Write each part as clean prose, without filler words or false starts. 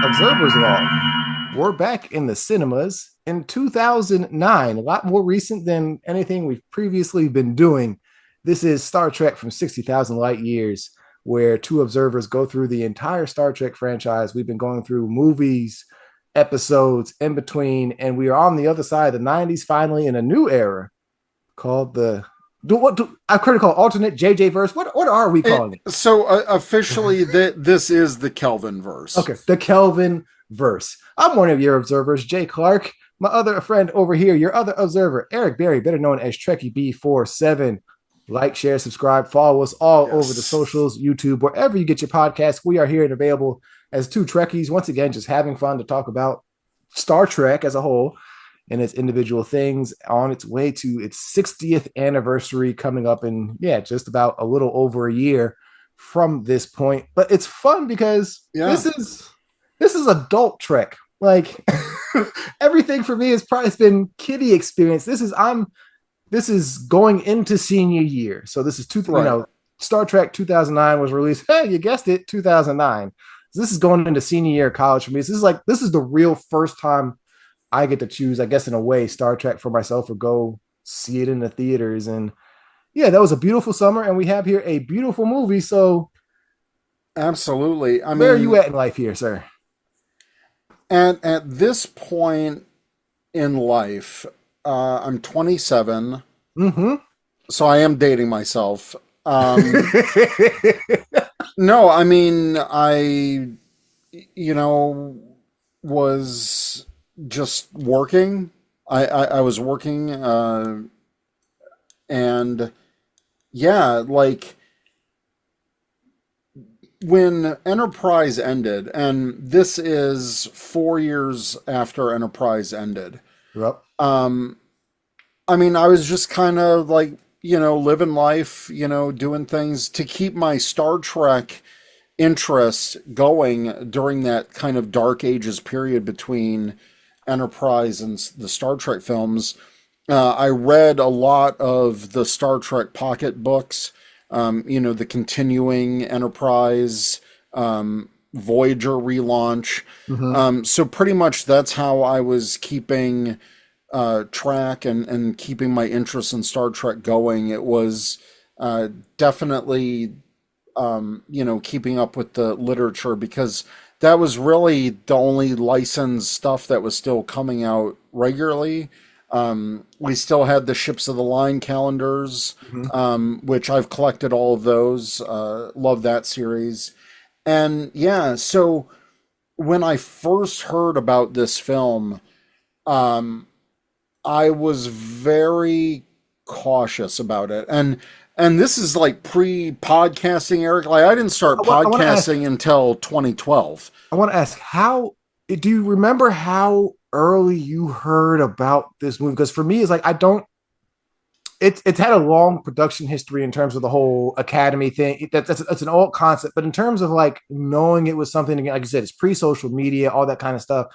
Observer's Log. We're back in the cinemas in 2009, a lot more recent than anything we've previously been doing. This is Star Trek from 60,000 Light Years, where two observers go through the entire Star Trek franchise. We've been going through movies, episodes, in between, and we are on the other side of the 90s, finally in a new era called the I've heard it called alternate JJ verse. What are we calling it? So officially, this is the Kelvin verse. Okay, the Kelvin verse. I'm one of your observers, Jay Clark. My other friend over here, your other observer, Eric Berry, better known as Trekkie B47. Like, share, subscribe, follow us all over the socials, YouTube, wherever you get your podcasts. We are here and available as two Trekkies. Once again, just having fun to talk about Star Trek as a whole and its individual things on its way to its 60th anniversary coming up in, just about a little over a year from this point. But it's fun because this is adult Trek. Like everything for me has probably been kiddie experience. This is going into senior year. So this is Star Trek 2009 was released. Hey, you guessed it, 2009. So this is going into senior year of college for me. So this is the real first time I get to choose, I guess, in a way, Star Trek for myself or go see it in the theaters. And that was a beautiful summer. And we have here a beautiful movie. So absolutely. Where are you at in life here, sir? And at this point in life, I'm 27. Mm-hmm. So I am dating myself. No, I mean, I was just working. I was working, and like when Enterprise ended, and this is 4 years after Enterprise ended. Yep. I mean, I was just kind of like, living life, doing things to keep my Star Trek interest going during that kind of dark ages period between Enterprise and the Star Trek films. I read a lot of the Star Trek pocket books, the continuing Enterprise, Voyager relaunch. Mm-hmm. So pretty much that's how I was keeping track and keeping my interest in Star Trek going. It was definitely, keeping up with the literature, because that was really the only licensed stuff that was still coming out regularly. We still had the Ships of the Line calendars, which I've collected all of those. Love that series. And so when I first heard about this film, I was very cautious about it. And this is like pre-podcasting, Eric. Like I didn't start podcasting until 2012. I want to ask, do you remember how early you heard about this movie? Because for me, it's like it's had a long production history in terms of the whole Academy thing. That's an old concept, but in terms of like knowing it was something, like you said, it's pre-social media, all that kind of stuff.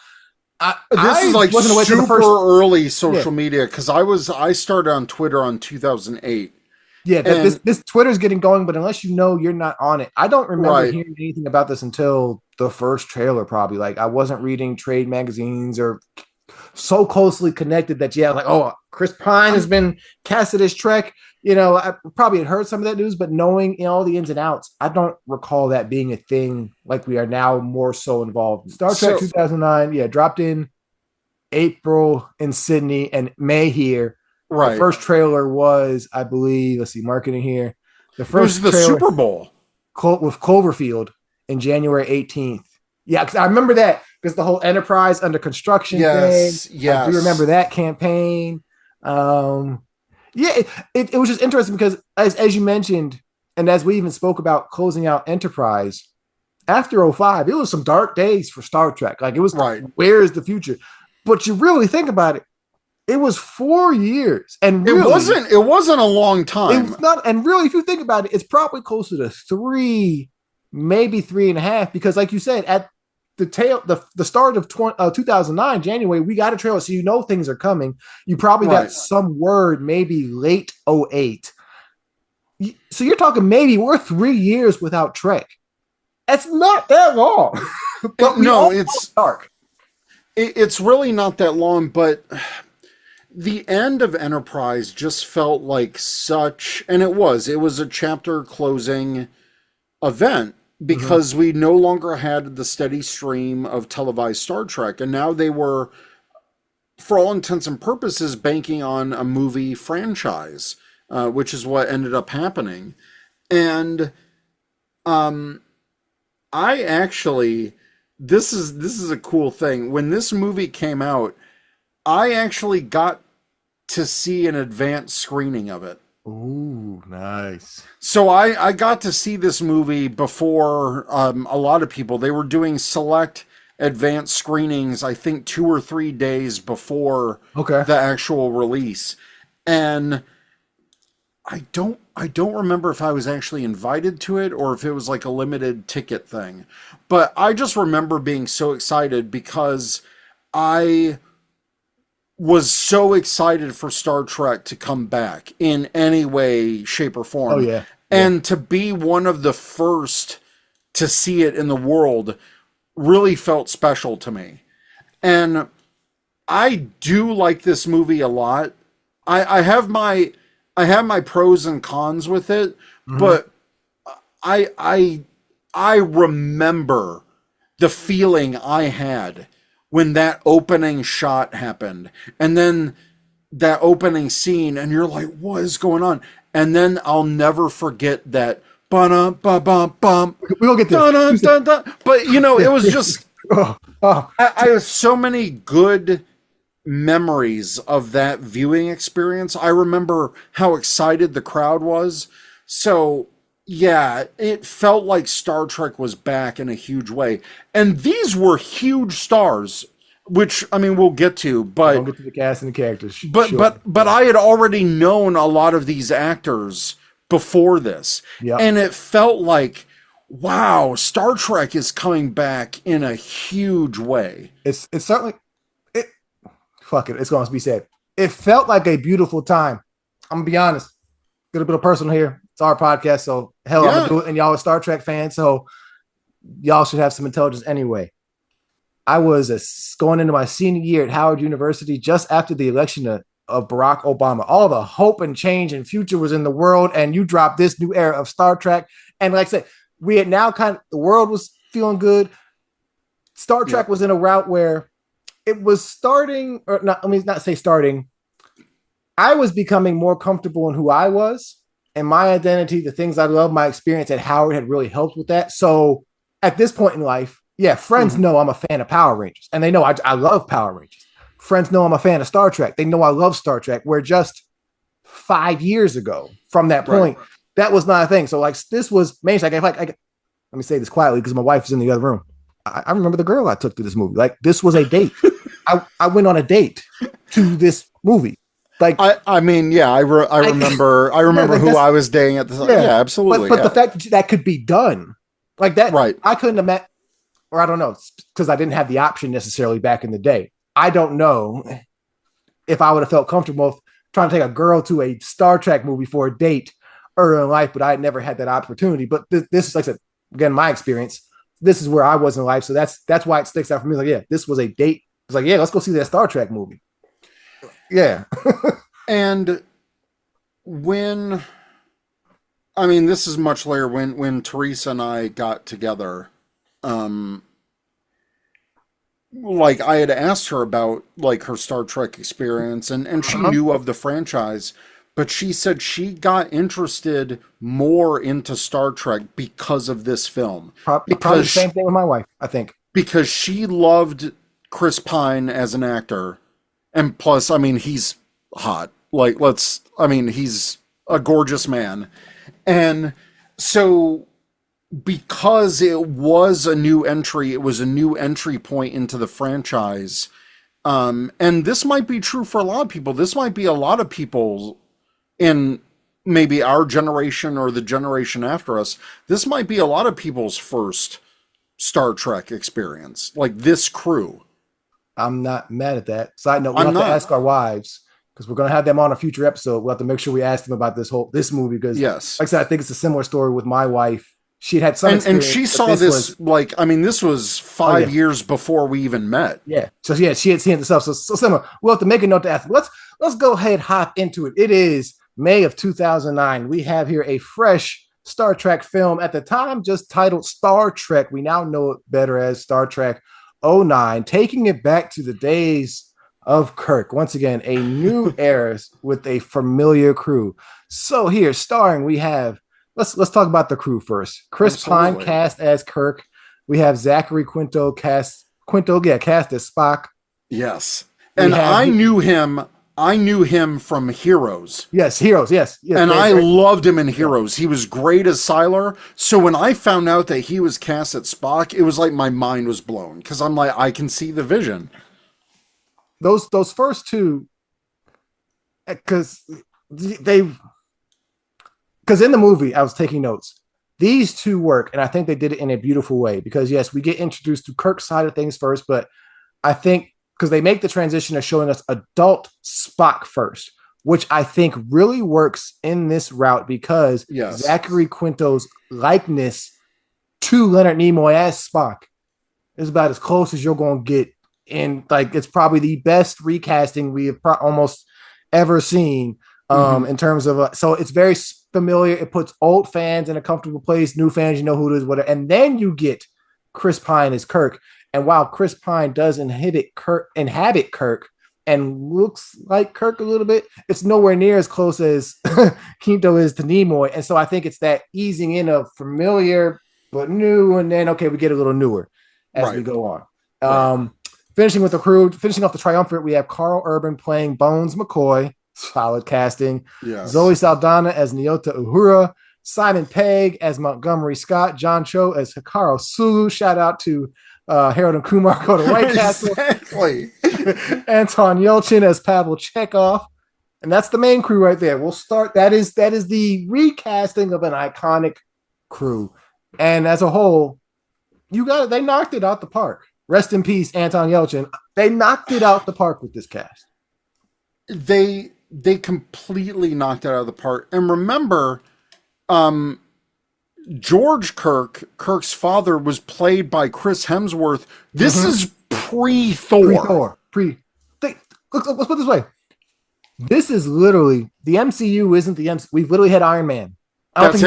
This is like super early social media, because I started on Twitter on 2008. Yeah, this Twitter's getting going, but unless you're not on it. I don't remember hearing anything about this until the first trailer, probably. Like I wasn't reading trade magazines or so closely connected that Chris Pine has been casted as Trek. I probably had heard some of that news, but knowing all the ins and outs, I don't recall that being a thing like we are now more so involved. Star Trek 2009, dropped in April in Sydney and May here. Right. The first trailer was, I believe, let's see, marketing here. The first it was the Super Bowl with Cloverfield in January 18th. Yeah, because I remember that because the whole Enterprise under construction thing. Yes. I do remember that campaign. It was just interesting because as you mentioned, and as we even spoke about closing out Enterprise, after 05, it was some dark days for Star Trek. Like it was, where is the future? But you really think about it, it was 4 years, and really, it wasn't a long time. It's not, and really, if you think about it, it's probably closer to 3, maybe 3.5, because, like you said, at the start of 2009, January, we got a trailer, so things are coming. You probably got some word, maybe late 08. So you're talking maybe we're 3 years without Trek. That's not that long. But we No, all dark. it's really not that long, but the end of Enterprise just felt like such, and it was a chapter closing event Mm-hmm. because we no longer had the steady stream of televised Star Trek, and now they were, for all intents and purposes, banking on a movie franchise, which is what ended up happening. And um, I actually, this is a cool thing. When this movie came out, I actually got to see an advanced screening of it. Ooh, nice. So I got to see this movie before a lot of people. They were doing select advanced screenings, I think 2 or 3 days before Okay. the actual release. And I don't remember if I was actually invited to it or if it was like a limited ticket thing. But I just remember being so excited because I was so excited for Star Trek to come back in any way, shape, or Oh form. yeah. Yeah. And to be one of the first to see it in the world really felt special to me. And I do like this movie a lot. I have my pros and cons with it, Mm-hmm. but I remember the feeling I had when that opening shot happened, and then that opening scene, and you're like, what is going on? And then I'll never forget that ba ba bum bum We'll get there. dun dun dun. But it was just Oh, oh, I have so many good memories of that viewing experience. I remember how excited the crowd was. So, yeah, it felt like Star Trek was back in a huge way. And these were huge stars, which I mean we'll get to, we're gonna but get to the cast and the characters. but Sure. but but I had already known a lot of these actors before this. Yep. And it felt like wow, Star Trek is coming back in a huge way. It's certainly it. Fuck it. It's going to be said. It felt like a beautiful time. I'm gonna be honest. Get a bit of personal here. It's our podcast, so hell, I'm gonna Yeah. do it. And y'all are Star Trek fans, so y'all should have some intelligence anyway. I was going into my senior year at Howard University just after the election of Barack Obama. All the hope and change and future was in the world, and you dropped this new era of Star Trek. And like I said, we had now the world was feeling good. Star Trek Yep. was in a route where it was starting, or not, let me not say starting. I was becoming more comfortable in who I was and my identity, the things I love, my experience at Howard had really helped with that. So at this point in life, yeah, friends Mhm. know I'm a fan of Power Rangers, and they know I love Power Rangers. Friends know I'm a fan of Star Trek. They know I love Star Trek. Where just 5 years ago from that Right. point, that was not a thing. So like this was mainly like let me say this quietly because my wife is in the other room. I remember the girl I took to this movie. Like this was a date. I went on a date to this movie. Like I mean, yeah, I remember like who I was dating at the time. Yeah, absolutely. But yeah. the fact that could be done like that, Right. I couldn't have met, or I don't know, because I didn't have the option necessarily back in the day. I don't know if I would have felt comfortable trying to take a girl to a Star Trek movie for a date early in life, but I had never had that opportunity. But this is like I said, again, my experience. This is where I was in life, so that's why it sticks out for me. Like, yeah, this was a date. It's like, yeah, let's go see that Star Trek movie. Yeah. And when I mean, this is much later when Teresa and I got together. Um, like I had asked her about like her Star Trek experience, and she Uh-huh. knew of the franchise, but she said she got interested more into Star Trek because of this film Probably the same thing with my wife, I think. because she loved Chris Pine as an actor, and plus, I mean, he's hot. Like, I mean, he's a gorgeous man, and so because it was a new entry, it was a new entry point into the franchise. And this might be true for a lot of people. This might be a lot of people in maybe our generation or the generation after us. This might be a lot of people's first Star Trek experience, like this crew. I'm not mad at that. Side note, we'll I'm have not. to ask our wives because we're gonna have them on a future episode. We'll have to make sure we ask them about this movie because Yes. like I said, I think it's a similar story with my wife. She had some And experience, she but saw this this was, like, and she was, and she saw this like, I mean, this was oh 5 years before we even met. yeah. So yeah, she had seen it herself. So similar. We'll have to make a note to ask. Let's go ahead hop into it. It is May of 2009. We have here a fresh Star Trek film at the time just titled Star Trek. We now know it better as Star Trek '09, taking it back to the days of Kirk. Once again, a new era with a familiar crew. So here, starring, we have let's talk about the crew first. Chris Pine Absolutely. cast as Kirk. We have Zachary cast as Spock. Yes. We And have I knew him from Heroes. yes, Heroes, yes, yes, And very, I very, loved him in yeah. Heroes. He was great as Sylar. So when I found out that he was cast at Spock, it was like my mind was blown because I'm like, I can see the vision. Those first two, because they because in the movie I was taking notes. These two work, and I think they did it in a beautiful way because yes, we get introduced to Kirk's side of things first, but I think because they make the transition of showing us adult Spock first, which I think really works in this route because Yes. Zachary Quinto's likeness to Leonard Nimoy as Spock is about as close as you're going to get. And like, it's probably the best recasting we have almost ever seen in terms of, so it's very familiar. It puts old fans in a comfortable place, new fans, you know who it is, whatever. And then you get Chris Pine as Kirk. And while Chris Pine does inhabit Kirk and looks like Kirk a little bit, it's nowhere near as close as Quinto is to Nimoy. And so I think it's that easing in of familiar but new, and then okay, we get a little newer as we go on. Right. Finishing with the crew, finishing off the triumvirate, we have Carl Urban playing Bones McCoy, solid casting. Yes. Zoe Saldana as Nyota Uhura, Simon Pegg as Montgomery Scott, John Cho as Hikaru Sulu. Shout out to Harold and Kumar go to White Castle. Exactly. Anton Yelchin as Pavel Chekhov. And that's the main crew right there. We'll start. That is the recasting of an iconic crew. And as a whole, they knocked it out the park. Rest in peace, Anton Yelchin. They knocked it out the park with this cast. They completely knocked it out of the park. And remember, George Kirk's father, was played by Chris Hemsworth. This is pre-Thor. Let's put it this way. This is literally, the MCU isn't the MCU. We've literally had Iron Man. I don't think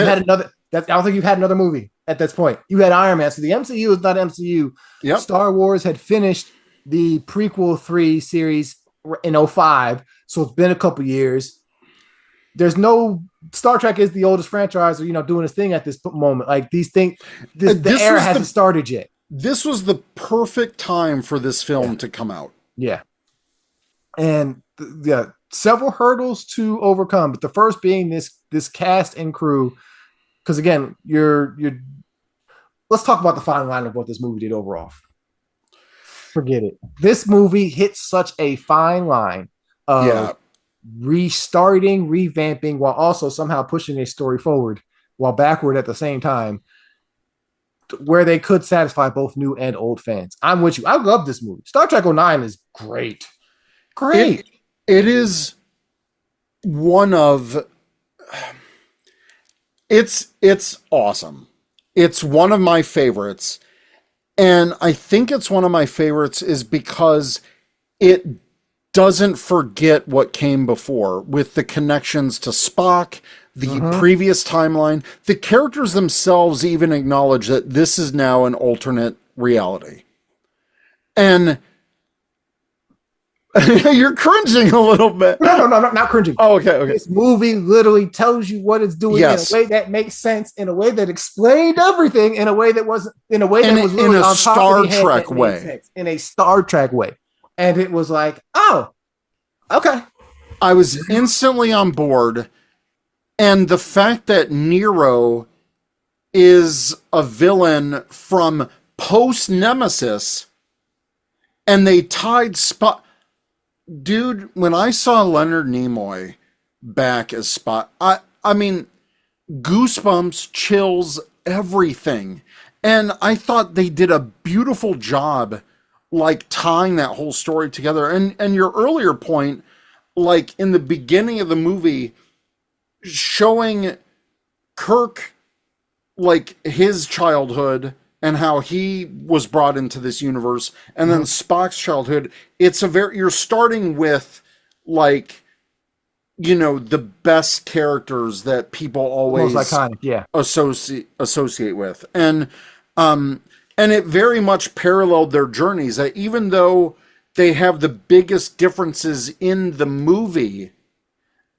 you've had another movie at this point. You had Iron Man. So the MCU is not MCU. Yep. Star Wars had finished the prequel 3 series in 2005. So it's been a couple years. There's no Star Trek is the oldest franchise, doing its thing at this moment. Like these things, the era hasn't started yet. This was the perfect time for this film to come out. Yeah. And several hurdles to overcome, but the first being this cast and crew. Because again, let's talk about the fine line of what this movie did overall. Forget it. This movie hit such a fine line of restarting, revamping, while also somehow pushing a story forward while backward at the same time, where they could satisfy both new and old fans. I'm with you. I love this movie. Star Trek '09 is great. Great. It is one of... It's awesome. It's one of my favorites. And I think it's one of my favorites is because it doesn't forget what came before with the connections to Spock, the previous timeline. The characters themselves even acknowledge that this is now an alternate reality. And you're cringing a little bit. No, not cringing. Oh, okay. This movie literally tells you what it's doing in a way that makes sense, in a way that explained everything, in a way that wasn't, in a way that was really in a on top Star of the head Trek that made way. sense, in a Star Trek way. And it was like, oh, okay. I was instantly on board. And the fact that Nero is a villain from post-Nemesis, and they tied Spock... Dude, when I saw Leonard Nimoy back as Spock, I mean, goosebumps, chills, everything. And I thought they did a beautiful job, like, tying that whole story together. And your earlier point, like, in the beginning of the movie, showing Kirk like his childhood and how he was brought into this universe, and then Spock's childhood. It's a very you're starting with like the best characters that people Most always iconic, yeah. associate with, um and it very much paralleled their journeys. That even though they have the biggest differences in the movie,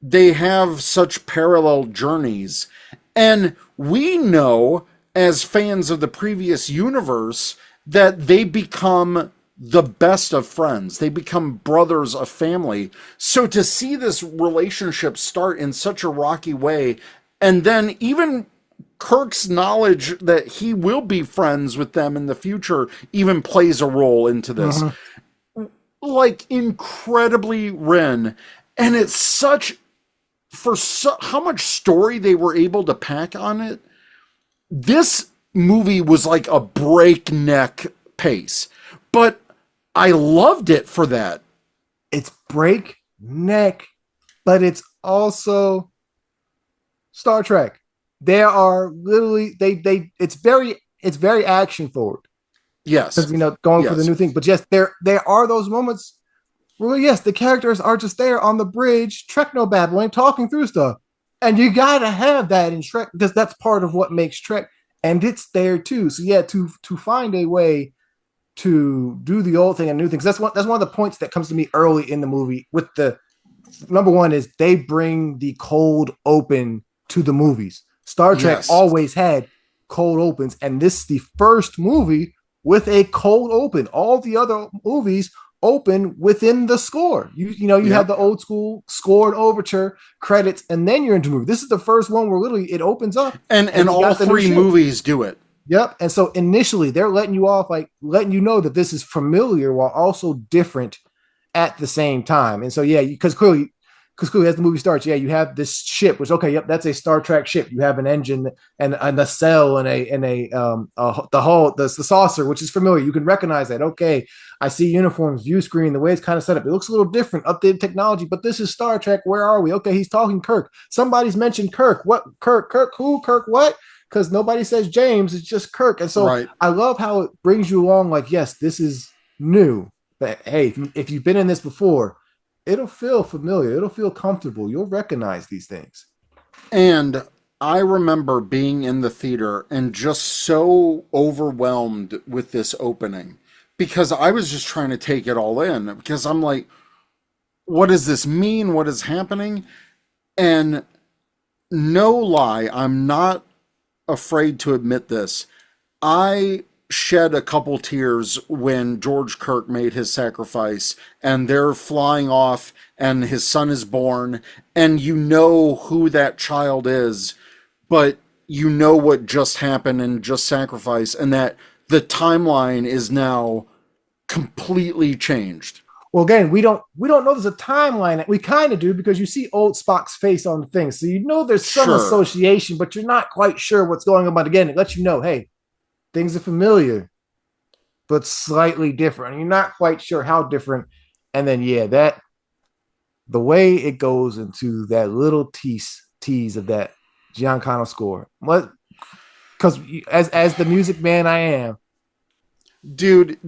they have such parallel journeys. And we know, as fans of the previous universe, that they become the best of friends. They become brothers of family. So to see this relationship start in such a rocky way, and then even Kirk's knowledge that he will be friends with them in the future even plays a role into this. Like, incredibly Ren. And it's such how much story they were able to pack on it. This movie was like a breakneck pace, but I loved it for that. It's breakneck, but it's also Star Trek. There are literally it's very action forward. Yes, because going for the new thing. But yes, there are those moments. Well, yes, the characters are just there on the bridge, Trekno-babbling, talking through stuff. And you gotta have that in Trek because that's part of what makes Trek. And it's there too. So yeah, to find a way to do the old thing and new things. That's one of the points that comes to me early in the movie. With the number one is they bring the cold open to the movies. Star Trek always had cold opens, and this is the first movie with a cold open. All the other movies open within the score. You have the old school scored overture credits, and then you're into movie. This is the first one where literally it opens up, and all three movies do it. Yep. And so initially they're letting you off, like letting you know that this is familiar while also different at the same time. And so because clearly as the movie starts, you have this ship, which that's a Star Trek ship. You have an engine and a cell and the hull, the saucer, which is familiar. You can recognize that. Okay, I see uniforms, view screen, the way it's kind of set up. It looks a little different, updated technology, but this is Star Trek. Where are we? Okay, he's talking Kirk. Somebody's mentioned Kirk. What? Kirk? Who? Kirk? What? Because nobody says James, it's just Kirk. And so I love how it brings you along like, yes, this is new. But hey, if you've been in this before, it'll feel familiar. It'll feel comfortable. You'll recognize these things. And I remember being in the theater and just so overwhelmed with this opening because I was just trying to take it all in because I'm like, what does this mean? What is happening? And no lie, I'm not afraid to admit this. I shed a couple tears when George Kirk made his sacrifice and they're flying off and his son is born and you know who that child is, but you know what just happened and just sacrifice, and that the timeline is now completely changed. Well, again, we don't know there's a timeline. We kind of do because you see old Spock's face on the thing. So there's some association, but you're not quite sure what's going on. But again, it lets you know, hey, things are familiar, but slightly different. And you're not quite sure how different. And then, that the way it goes into that little tease of that Giancarlo score. What? Because as the music man I am, dude,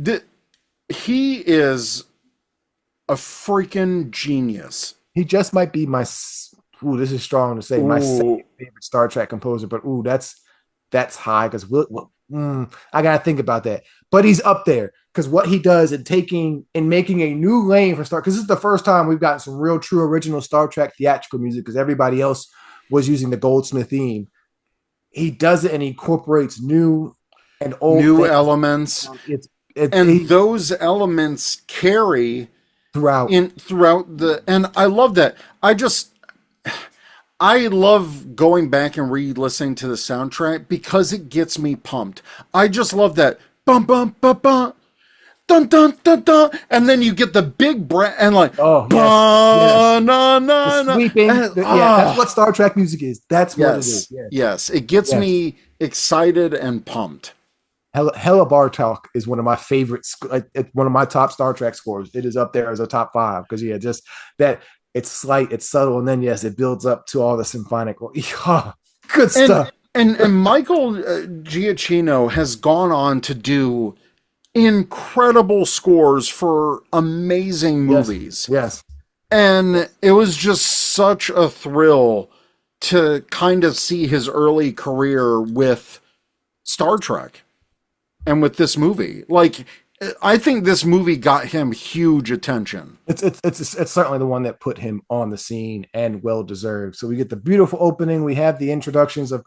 he is a freaking genius. He just might be my. Ooh, this is strong to say. My second favorite Star Trek composer, but that's high because I gotta think about that. But he's up there because what he does in making a new lane for Star. Because this is the first time we've gotten some real, true, original Star Trek theatrical music. Because everybody else was using the Goldsmith theme. He does it and he incorporates new and old elements. Those elements carry throughout the. And I love that. I love going back and re-listening to the soundtrack because it gets me pumped. I just love that bum bum bum bum dun dun dun dun, and then you get the big breath and like sweeping. That's what Star Trek music is. That's what it is. Yes, it gets me excited and pumped. Hella Bartok is one of my favorites. One of my top Star Trek scores. It is up there as a top 5 because just that. It's slight, it's subtle, and then it builds up to all the symphonic. Good stuff. And Michael Giacchino has gone on to do incredible scores for amazing Yes, movies. yes. And it was just such a thrill to kind of see his early career with Star Trek and with this movie. Like, I think this movie got him huge attention. It's certainly the one that put him on the scene and well deserved. So we get the beautiful opening. We have the introductions of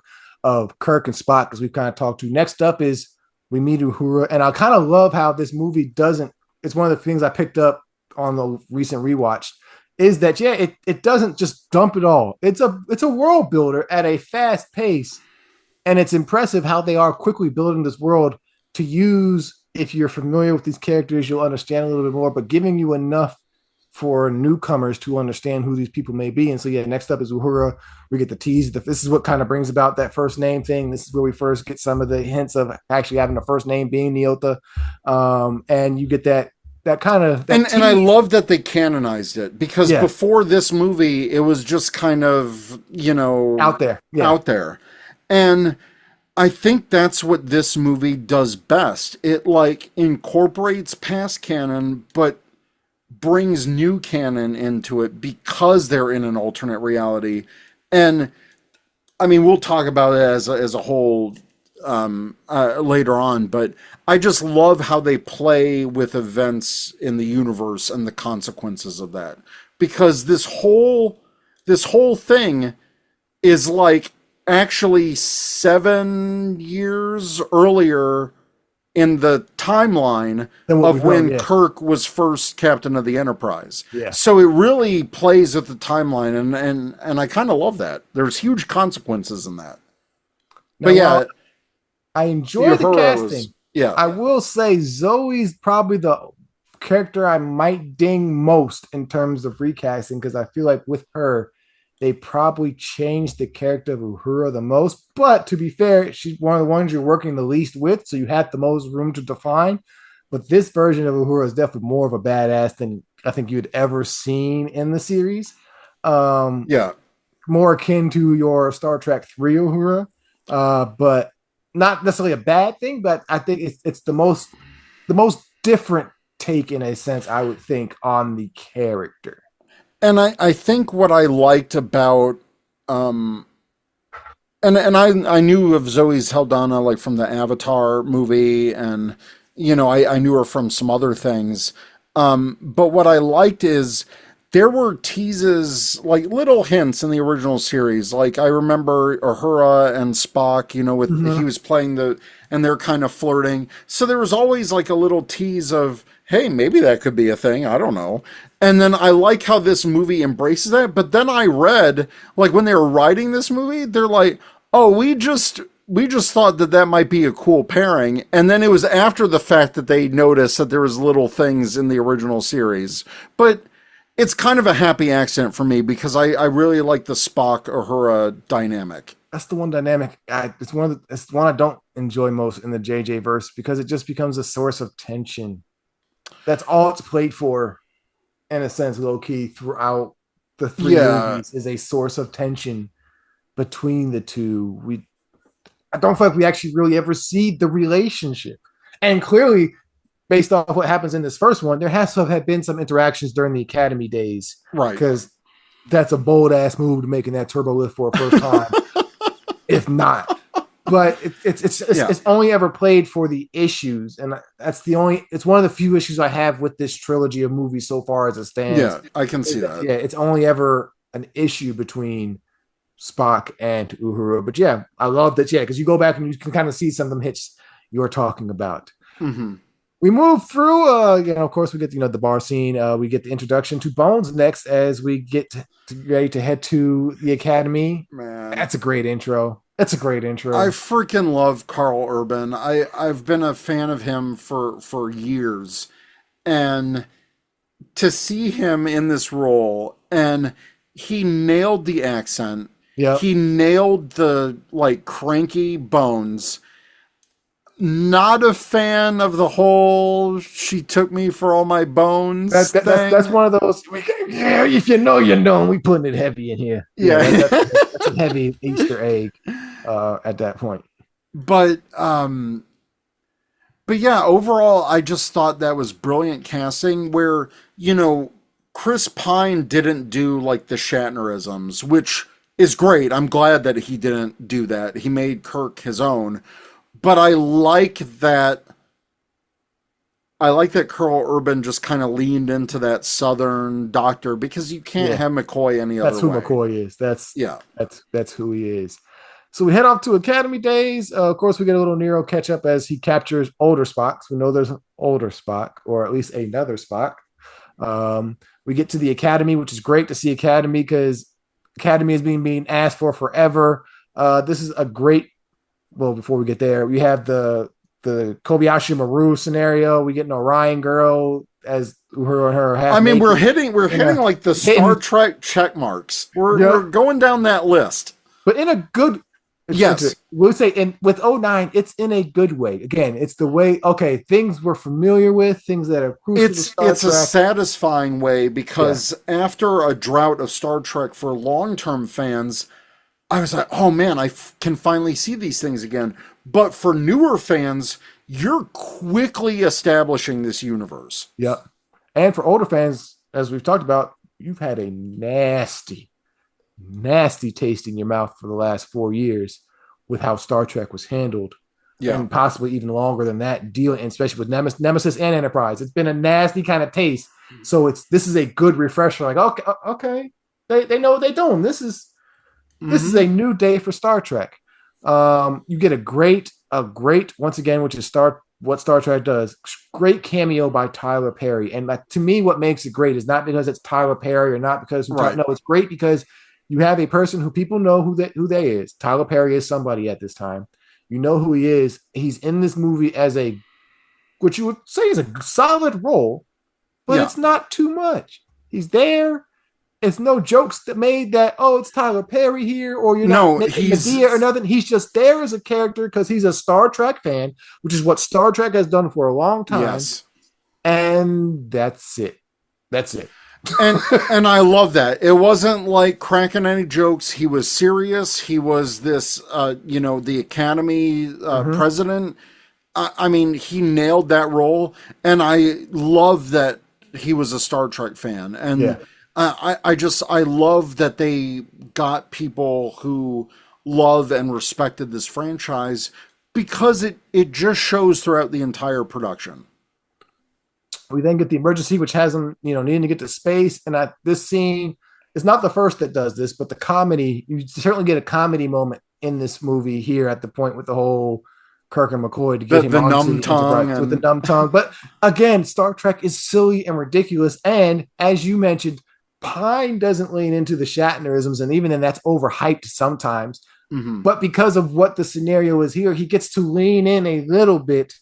Kirk and Spock, as we've kind of talked to. Next up is we meet Uhura, and I kind of love how this movie doesn't. It's one of the things I picked up on the recent rewatch is that it doesn't just dump it all. It's a world builder at a fast pace, and it's impressive how they are quickly building this world to use. If you're familiar with these characters, you'll understand a little bit more, but giving you enough for newcomers to understand who these people may be. And so, next up is Uhura. We get the tease. This is what kind of brings about that first name thing. This is where we first get some of the hints of actually having a first name being Neota. And you get that kind of and I love that they canonized it because Yeah. before this movie, it was just kind of, out there. Yeah. out there. And I think that's what this movie does best. It like incorporates past canon, but brings new canon into it because they're in an alternate reality. And I mean, we'll talk about it as a whole later on, but I just love how they play with events in the universe and the consequences of that. Because this whole thing is like actually 7 years earlier in the timeline of when Kirk was first captain of the Enterprise. Yeah. So it really plays at the timeline, and I kind of love that. There's huge consequences in that. But yeah, I enjoy the casting. Yeah. I will say Zoe's probably the character I might ding most in terms of recasting, because I feel like with her, they probably changed the character of Uhura the most. But to be fair, she's one of the ones you're working the least with, so you had the most room to define. But this version of Uhura is definitely more of a badass than I think you'd ever seen in the series. Yeah. More akin to your Star Trek 3 Uhura, but not necessarily a bad thing. But I think it's the most different take, in a sense, I would think, on the character. And I think what I liked about and I knew of Zoe Saldana like from the Avatar movie, and I knew her from some other things. But what I liked is there were teases, like little hints in the original series. Like I remember Uhura and Spock, with he was playing and they're kind of flirting. So there was always like a little tease of, hey, maybe that could be a thing. I don't know. And then I like how this movie embraces that. But then I read, like when they were writing this movie, they're like, oh, we just thought that might be a cool pairing. And then it was after the fact that they noticed that there was little things in the original series. But it's kind of a happy accident for me because I really like the Spock Uhura dynamic. That's the one dynamic. It's one I don't enjoy most in the JJ verse, because it just becomes a source of tension. That's all it's played for, in a sense, low key throughout the three movies, is a source of tension between the two. I don't feel like we actually really ever see the relationship, and clearly, based off what happens in this first one, there has to have been some interactions during the Academy days, right? Because that's a bold ass move to making that turbo lift for a first time, if not. But it's only ever played for the issues, and it's one of the few issues I have with this trilogy of movies so far as it stands. Yeah, I can see that. Yeah, it's only ever an issue between Spock and Uhura. But yeah, I love that. Yeah, because you go back and you can kind of see some of them hits you're talking about. Mm-hmm. We move through, of course, we get, the bar scene. We get the introduction to Bones next as we get ready to head to the Academy. Man, that's a great intro. I freaking love Carl Urban. I've been a fan of him for years. And to see him in this role, and he nailed the accent. Yeah. He nailed the cranky Bones. Not a fan of the whole "she took me for all my bones" thing. That's one of those. If you know, you know. We putting it heavy in here. Yeah, that's a heavy Easter egg. at that point. But but yeah, overall, I just thought that was brilliant casting. Where Chris Pine didn't do like the Shatnerisms, which is great. I'm glad that he didn't do that. He made Kirk his own. But I like that Carl Urban just kind of leaned into that Southern doctor because you can't Yeah, have McCoy any that's other who way. McCoy is. That's Yeah. that's that's who he is. So we head off to Academy Days. Of course, we get a little Nero catch up as he captures older Spocks. We know there's an older Spock, or at least another Spock. We get to the Academy, which is great to see Academy because Academy is being asked for forever. This is a great. Well, before we get there, we have the Kobayashi Maru scenario. We get an Orion girl as her half. I mean, naked, we're hitting like the Star Trek check marks. We're going down that list. but in a good. Yes. We'll say in with '09, it's in a good way. Again, it's the way. Okay, things we're familiar with, things that are crucial to Star It's Trek. a satisfying way because after a drought of Star Trek for long-term fans, I was like, oh man, can finally see these things again. But for newer fans, you're quickly establishing this universe. Yep. And for older fans, as we've talked about, you've had a nasty taste in your mouth for the last 4 years with how Star Trek was handled. Yeah. And possibly even longer than that, dealing, especially with Nemesis and Enterprise. It's been a nasty kind of taste. So this is a good refresher. Like, okay, they know what they're doing. This is a new day for Star Trek. You get a great once again, which is what Star Trek does. Great cameo by Tyler Perry, and like to me, what makes it great is not because it's Tyler Perry or not because no, it's great because you have a person who people know who they is. Tyler Perry is somebody at this time. You know who he is. He's in this movie as what you would say is a solid role, but it's not too much. He's there. It's no jokes that made that, oh, it's Tyler Perry here, or you're not making Medea or nothing. He's just there as a character because he's a Star Trek fan, which is what Star Trek has done for a long time. Yes. And that's it. And I love that. It wasn't like cracking any jokes. He was serious. He was this, the Academy president. I mean, he nailed that role. And I love that he was a Star Trek fan. And I love that they got people who love and respected this franchise because it just shows throughout the entire production. We then get the emergency, which has them, needing to get to space. And this scene is not the first that does this, but the comedy, you certainly get a comedy moment in this movie here at the point with the whole Kirk and McCoy to get him the onto numb tongue with the numb tongue. But again, Star Trek is silly and ridiculous. And as you mentioned, Pine doesn't lean into the Shatnerisms, and even then that's overhyped sometimes. Mm-hmm. But because of what the scenario is here, he gets to lean in a little bit,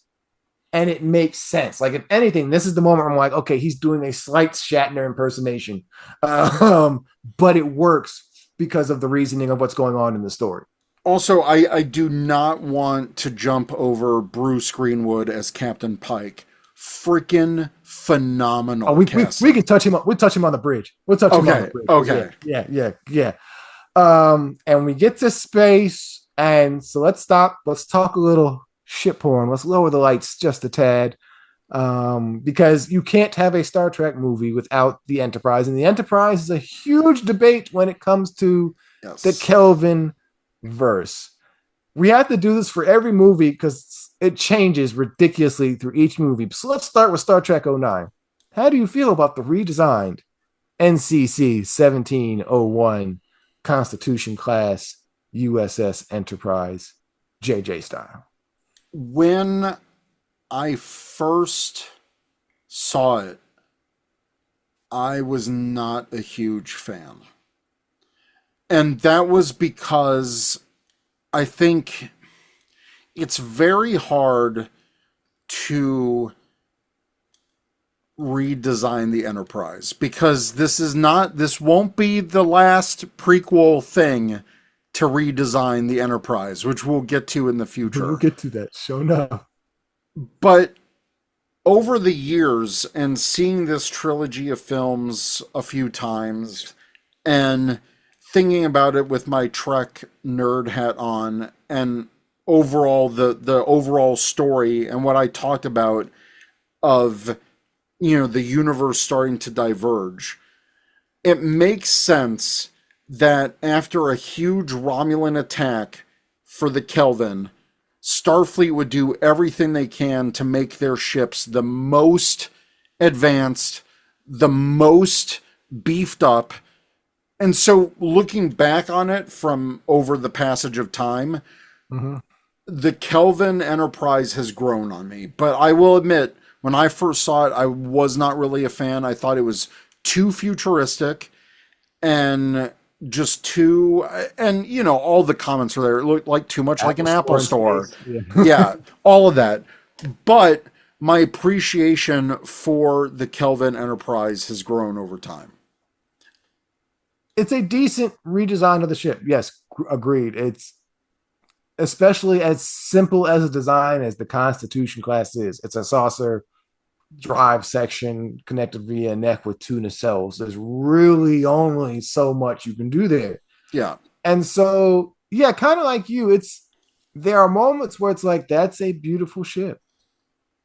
and it makes sense. Like, if anything, this is the moment where I'm like, okay, he's doing a slight Shatner impersonation. But it works because of the reasoning of what's going on in the story. Also, I do not want to jump over Bruce Greenwood as Captain Pike. Freaking phenomenal. Oh, we can touch him. We'll touch him on the bridge. We'll touch him on the bridge. Okay. Yeah. And we get to space, and so let's stop. Let's talk a little ship porn. Let's lower the lights just a tad, because you can't have a Star Trek movie without the Enterprise, and the Enterprise is a huge debate when it comes to the Kelvin verse. We have to do this for every movie because it changes ridiculously through each movie. So let's start with Star Trek 09. How do you feel about the redesigned NCC 1701 Constitution class USS Enterprise JJ style? When I first saw it, I was not a huge fan. And that was because I think it's very hard to redesign the Enterprise because this won't be the last prequel thing to redesign the Enterprise, which we'll get to in the future. We'll get to that. Show enough. But over the years and seeing this trilogy of films a few times and thinking about it with my Trek nerd hat on, and overall the overall story and what I talked about of, the universe starting to diverge, it makes sense that after a huge Romulan attack for the Kelvin, Starfleet would do everything they can to make their ships the most advanced, the most beefed up. And so looking back on it from over the passage of time, the Kelvin Enterprise has grown on me. But I will admit, when I first saw it, I was not really a fan. I thought it was too futuristic and just too, and all the comments were there. It looked like too much like an Apple store. Yeah, all of that. But my appreciation for the Kelvin Enterprise has grown over time. It's a decent redesign of the ship. Yes, agreed. It's especially as simple as a design as the Constitution class is. It's a saucer drive section connected via neck with two nacelles. There's really only so much you can do there. Yeah. And so, yeah, kind of like you, there are moments where it's like, that's a beautiful ship.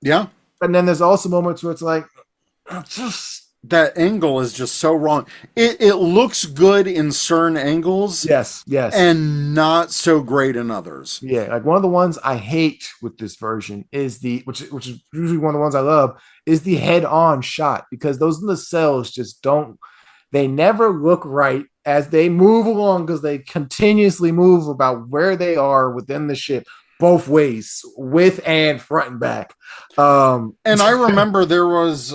Yeah. And then there's also moments where it's like, just that angle is just so wrong. It looks good in certain angles. Yes. And not so great in others. Yeah, like one of the ones I hate with this version is which is usually one of the ones I love, is the head-on shot, because those nacelles just they never look right as they move along, because they continuously move about where they are within the ship, both ways, with and front and back. And I remember there was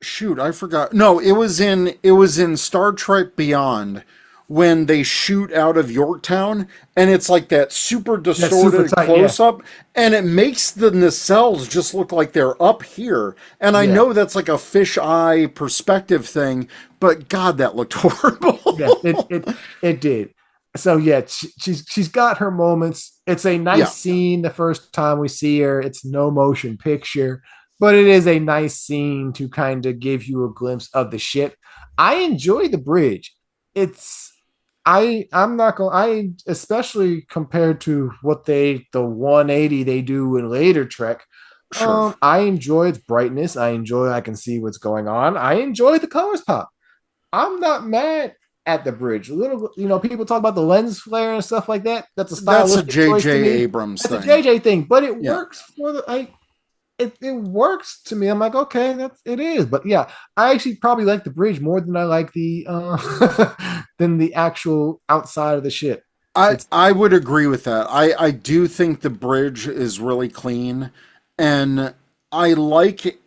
shoot, I forgot. No, it was in Star Trek Beyond when they shoot out of Yorktown, and it's like that super distorted close-up, and it makes the nacelles just look like they're up here. And I know that's like a fisheye perspective thing, but God, that looked horrible. It did. So yeah, she's got her moments. It's a nice scene the first time we see her. It's no motion picture, but it is a nice scene to kind of give you a glimpse of the ship. I enjoy the bridge. I'm not going, especially compared to what the 180 they do in later Trek. Sure. I enjoy its brightness. I can see what's going on. I enjoy the colors pop. I'm not mad at the bridge. A little, people talk about the lens flare and stuff like that. That's a stylistic choice to me. J.J. Abrams thing. It's a J.J. thing, but it works for it works to me. I'm like, okay, it is. But yeah, I actually probably like the bridge more than I like the than the actual outside of the ship. I would agree with that. I do think the bridge is really clean, and I like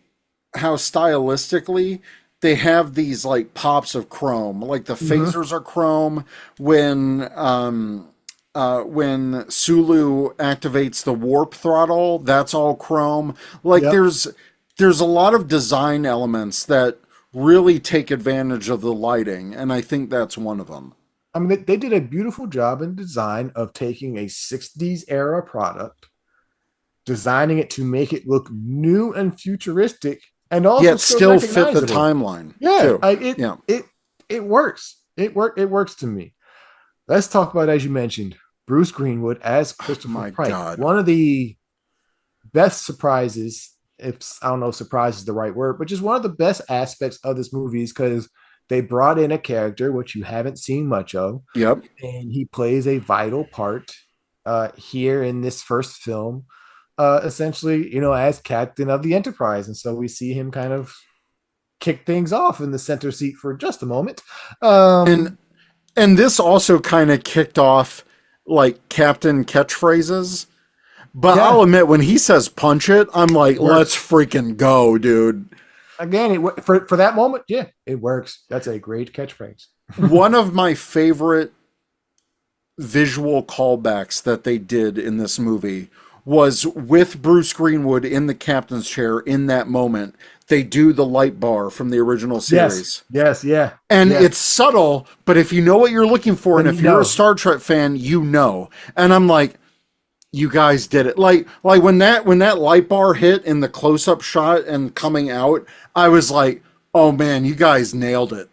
how stylistically they have these like pops of chrome. Like the phasers are chrome when Sulu activates the warp throttle, that's all chrome. Like there's a lot of design elements that really take advantage of the lighting, and I think that's one of them. I mean, they did a beautiful job in design of taking a 60s era product, designing it to make it look new and futuristic, and also yet still fit the timeline. It works. It works to me. Let's talk about, as you mentioned, Bruce Greenwood as Christopher Pike. God. One of the best surprises, if I don't know if surprise is the right word, but just one of the best aspects of this movie is because they brought in a character which you haven't seen much of. Yep. And he plays a vital part here in this first film, essentially, as captain of the Enterprise. And so we see him kind of kick things off in the center seat for just a moment. And this also kind of kicked off like captain catchphrases. But I'll admit, when he says punch it, I'm like, let's freaking go, dude. Again, for that moment, it works. That's a great catchphrase. One of my favorite visual callbacks that they did in this movie was with Bruce Greenwood in the captain's chair. In that moment, they do the light bar from the original series. Yes. And it's subtle, but if you know what you're looking for, and if you're a Star Trek fan, you know. And I'm like, you guys did it. Like when that light bar hit in the close-up shot and coming out, I was like, oh man, you guys nailed it.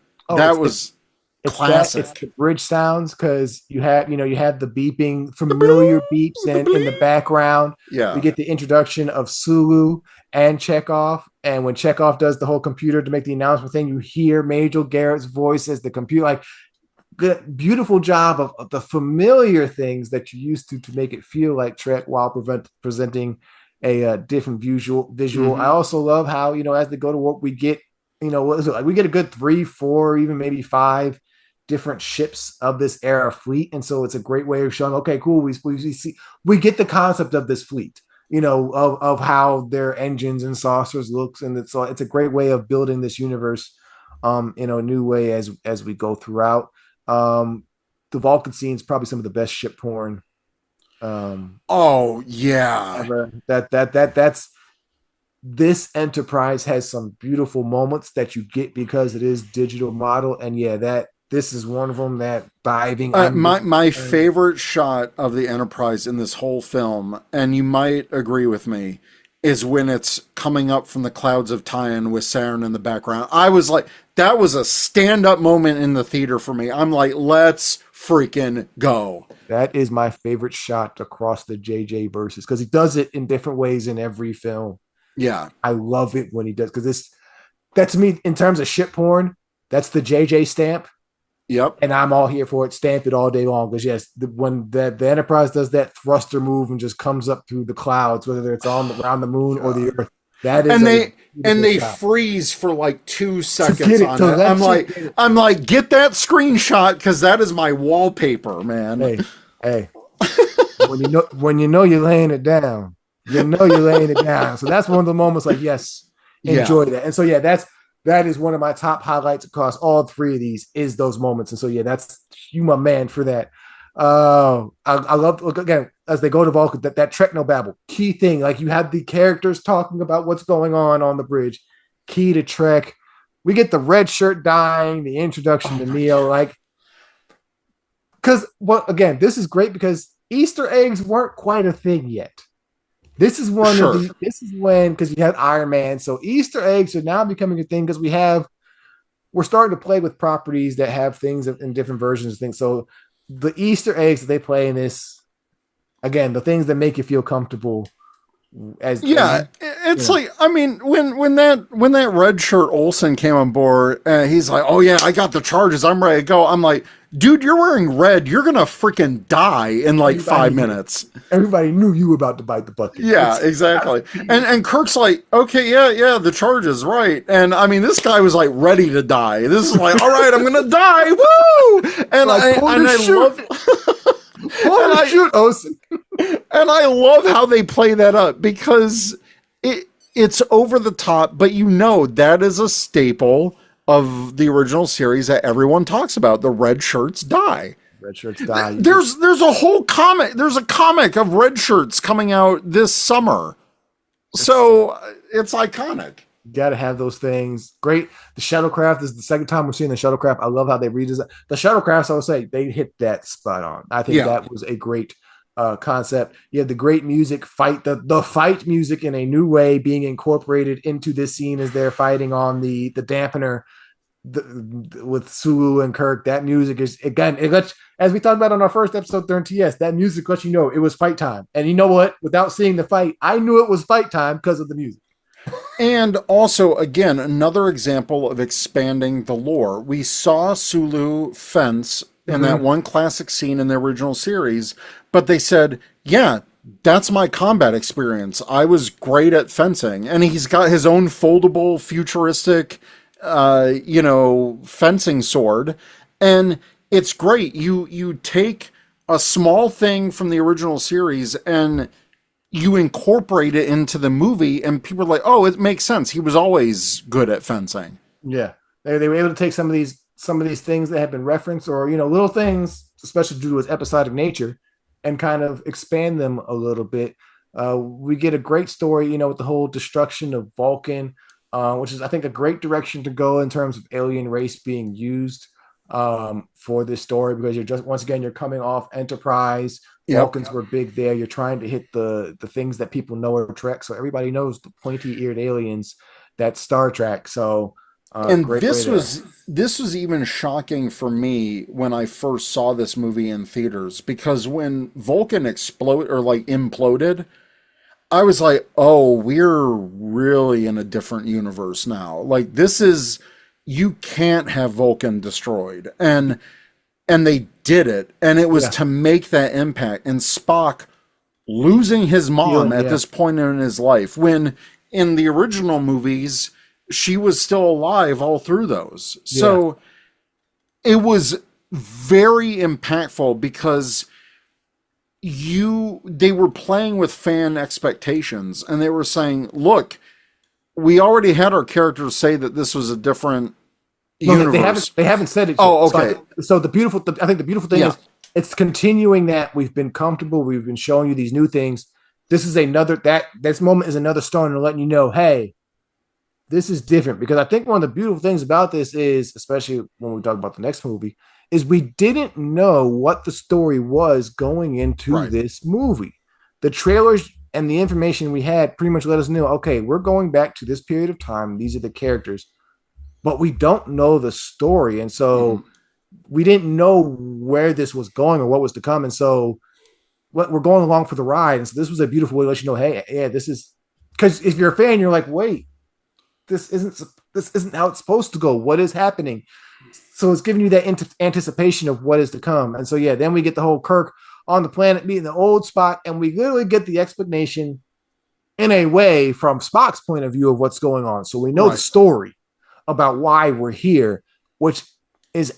Classic. It's the bridge sounds because you had the beeping familiar beeps and in the background. We Yeah. get the introduction of Sulu and Chekhov, and when Chekhov does the whole computer to make the announcement thing, you hear Major Garrett's voice as the computer. Like, good, beautiful job of the familiar things that you used to make it feel like Trek while presenting a different visual. I also love how as they go to work, we get what is it like? We get a good 3, 4, even maybe 5 different ships of this era fleet, and so it's a great way of showing. Okay, cool. We get the concept of this fleet. Of how their engines and saucers looks, and it's a great way of building this universe, in a new way as we go throughout. The Vulcan scene is probably some of the best ship porn. Oh yeah. Ever. That's this Enterprise has some beautiful moments that you get because it is digital model, and this is one of them. That diving. My favorite shot of the Enterprise in this whole film, and you might agree with me, is when it's coming up from the clouds of Tian with Saturn in the background. I was like, that was a stand-up moment in the theater for me. I'm like, let's freaking go. That is my favorite shot across the JJ verses because he does it in different ways in every film. Yeah. I love it when he does, because that's me in terms of ship porn. That's the JJ stamp. Yep. And I'm all here for it. Stamp it all day long. Because yes, when the Enterprise does that thruster move and just comes up through the clouds, whether it's around the moon or the Earth, that is and they freeze for like 2 seconds on it. I'm like, get that screenshot because that is my wallpaper, man. Hey. when you know you're laying it down, you're laying it down. So that's one of the moments like, yes, enjoy that. And so that is one of my top highlights across all 3 of these is those moments. And so that's you, my man, for that. I love, look again as they go to Vulcan, that technobabble key thing. Like, you have the characters talking about what's going on the bridge. Key to Trek. We get the red shirt dying, the introduction to Neo. Like, because again, this is great because Easter eggs weren't quite a thing yet. This is one of the. This is when, because you had Iron Man, so Easter eggs are now becoming a thing because we're starting to play with properties that have things in different versions of things. So the Easter eggs that they play in this, again, the things that make you feel comfortable. It's like, I mean, when that red shirt Olsen came on board, he's like, oh yeah, I got the charges, I'm ready to go. I'm like, dude, you're wearing red, you're gonna freaking die in like 5 minutes. Everybody knew you were about to bite the bucket. Yeah, exactly. And Kirk's like, okay, yeah, the charges, right. And I mean, this guy was like ready to die. This is like, all right, I'm gonna die, woo! And like, I love shoot, Olsen. And I love how they play that up because it's over the top, but that is a staple of the original series that everyone talks about. The red shirts die. Red shirts die. There's a whole comic. There's a comic of red shirts coming out this summer. So it's iconic. You got to have those things. Great. The shuttlecraft is the second time we're seeing the shuttlecraft. I love how they redesigned the shuttlecrafts. I would say they hit that spot on. I think that was a great concept. You have the great music the fight music in a new way being incorporated into this scene as they're fighting on the dampener with Sulu and Kirk. That music is, again, it lets, as we talked about on our first episode during TS, that music lets you know it was fight time. And you know what? Without seeing the fight, I knew it was fight time because of the music. And also, again, another example of expanding the lore. We saw Sulu fence in that one classic scene in the original series, but they said, yeah, that's my combat experience. I was great at fencing. And he's got his own foldable, futuristic, fencing sword. And it's great. You take a small thing from the original series and you incorporate it into the movie, and people are like, oh, it makes sense. He was always good at fencing. Yeah. They were able to take some of these things that have been referenced, or, little things, especially due to its episodic nature, and kind of expand them a little bit. We get a great story, with the whole destruction of Vulcan, which is, I think, a great direction to go in terms of alien race being used for this story, because you're coming off Enterprise. Vulcans were big there. You're trying to hit the things that people know are Trek. So everybody knows the pointy-eared aliens. That's Star Trek. So And Great way there. this was even shocking for me when I first saw this movie in theaters, because when Vulcan imploded, I was like, "Oh, we're really in a different universe now. Like this is you can't have Vulcan destroyed." And they did it, and it was Yeah. to make that impact. And Spock losing his mom Feeling, at yeah. this point in his life, when in the original movies she was still alive all through those. Yeah. So it was very impactful because they were playing with fan expectations, and they were saying, look, we already had our characters say that this was a different No, they haven't. universe. They haven't said it yet. Oh, okay. So the beautiful. I think the beautiful thing Yeah. is it's continuing that we've been comfortable. We've been showing you these new things. This is another this moment is another stone to letting you know, hey, this is different. Because I think one of the beautiful things about this is, especially when we talk about the next movie, is we didn't know what the story was going into Right. this movie. The trailers and the information we had pretty much let us know, okay, we're going back to this period of time. These are the characters, but we don't know the story. And so we didn't know where this was going or what was to come. And so we're going along for the ride. And so this was a beautiful way to let you know, hey, yeah, this is because if you're a fan, you're like, wait, this isn't how it's supposed to go. What is happening? So it's giving you that anticipation of what is to come. And so, yeah, then we get the whole Kirk on the planet meeting the old Spock, and we literally get the explanation in a way from Spock's point of view of what's going on. So we know the story about why we're here, which is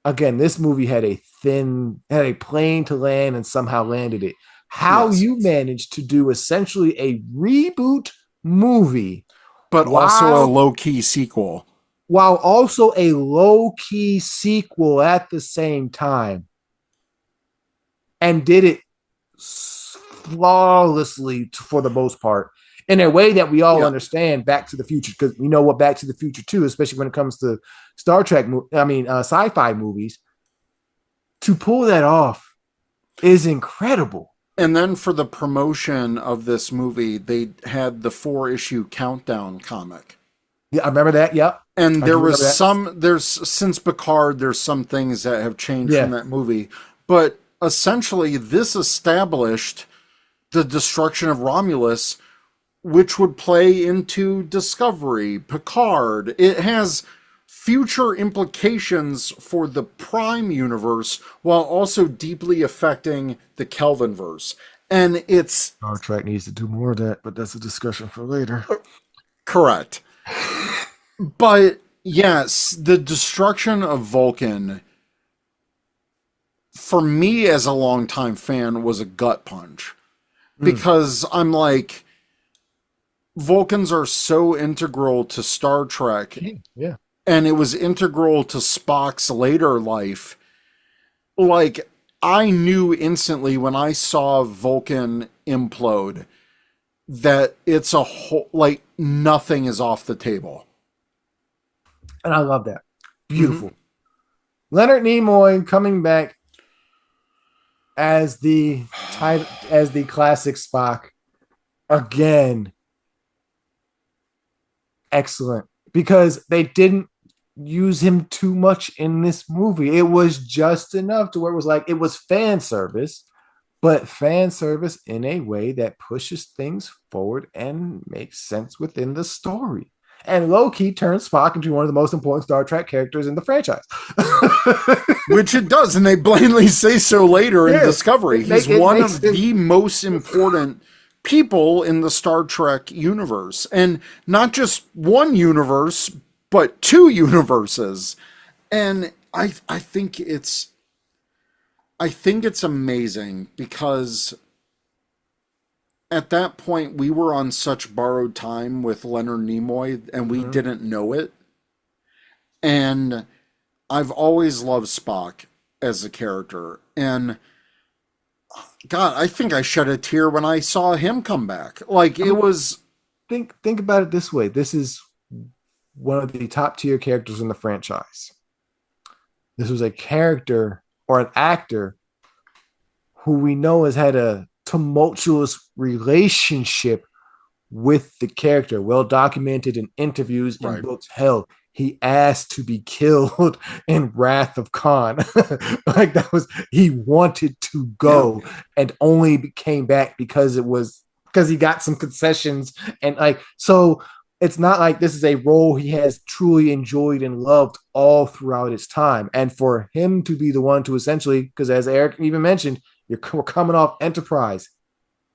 again, this movie had a plane to land and somehow landed it. How you managed to do essentially a reboot movie, but also a low-key sequel. While also a low-key sequel at the same time. And did it flawlessly for the most part. In a way that we all understand Back to the Future, because we know what Back to the Future 2, especially when it comes to Star Trek, sci-fi movies, to pull that off is incredible. And then for the promotion of this movie, they had the 4-issue countdown comic. Yeah, I remember that. Yep. And there's since Picard, there's some things that have changed from that movie. But essentially, this established the destruction of Romulus, which would play into Discovery, Picard. It has future implications for the Prime universe while also deeply affecting the Kelvinverse. And it's... Star Trek needs to do more of that, but that's a discussion for later. Correct. But yes, the destruction of Vulcan, for me as a longtime fan, was a gut punch. Because I'm like, Vulcans are so integral to Star Trek. Yeah. And it was integral to Spock's later life. Like, I knew instantly when I saw Vulcan implode that it's a whole, like, nothing is off the table. And I love that. Beautiful. Leonard Nimoy coming back as the classic Spock again. Excellent, because they didn't use him too much in this movie. It was just enough to where it was like it was fan service, but fan service in a way that pushes things forward and makes sense within the story. And low-key turns Spock into one of the most important Star Trek characters in the franchise. Which it does, and they blatantly say so later in Discovery. He's one of the most important people in the Star Trek universe. And not just one universe, but 2 universes. And I think it's amazing, because at that point we were on such borrowed time with Leonard Nimoy, and we didn't know it. And I've always loved Spock as a character, and God, I think I shed a tear when I saw him come back. Like, it was... Think about it this way. This is one of the top tier characters in the franchise. This was a character or an actor who we know has had a tumultuous relationship with the character, well documented in interviews and Right. books. Hell, he asked to be killed in Wrath of Khan. Like that was he wanted to Yeah. go and only came back because he got some concessions and like so it's not like this is a role he has truly enjoyed and loved all throughout his time. And for him to be the one to essentially, because as Eric even mentioned, we're coming off Enterprise,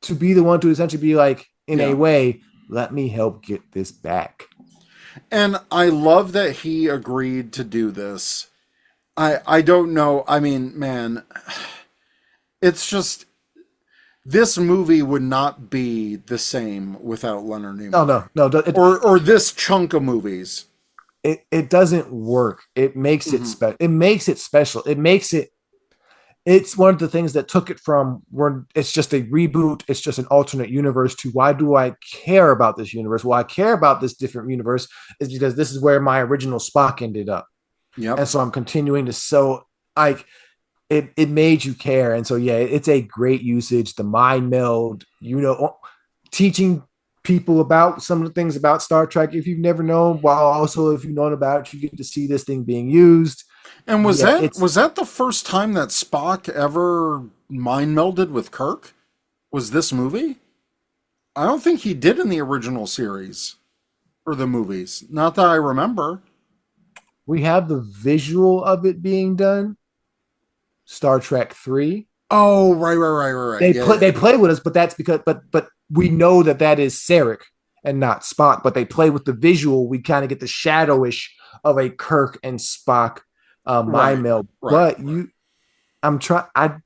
to be the one to essentially be like, in a way, let me help get this back. And I love that he agreed to do this. I don't know. I mean, man, it's just this movie would not be the same without Leonard Nimoy. No. Or this chunk of movies. It doesn't work. It makes it special. It makes it special. It's one of the things that took it from where it's just a reboot, it's just an alternate universe, to why do I care about this universe? Why I care about this different universe is because this is where my original Spock ended up. Yep. And so I'm continuing to like it made you care. And so yeah, it's a great usage. The mind meld, teaching people about some of the things about Star Trek if you've never known, while also if you've known about it, you get to see this thing being used. And was that the first time that Spock ever mind melded with Kirk? Was this movie? I don't think he did in the original series or the movies. Not that I remember. We have the visual of it being done. Star Trek 3. Oh, right. They play with us, but that's because but we know that is Sarek and not Spock. But they play with the visual. We kind of get the shadowish of a Kirk and Spock mind meld. Right. But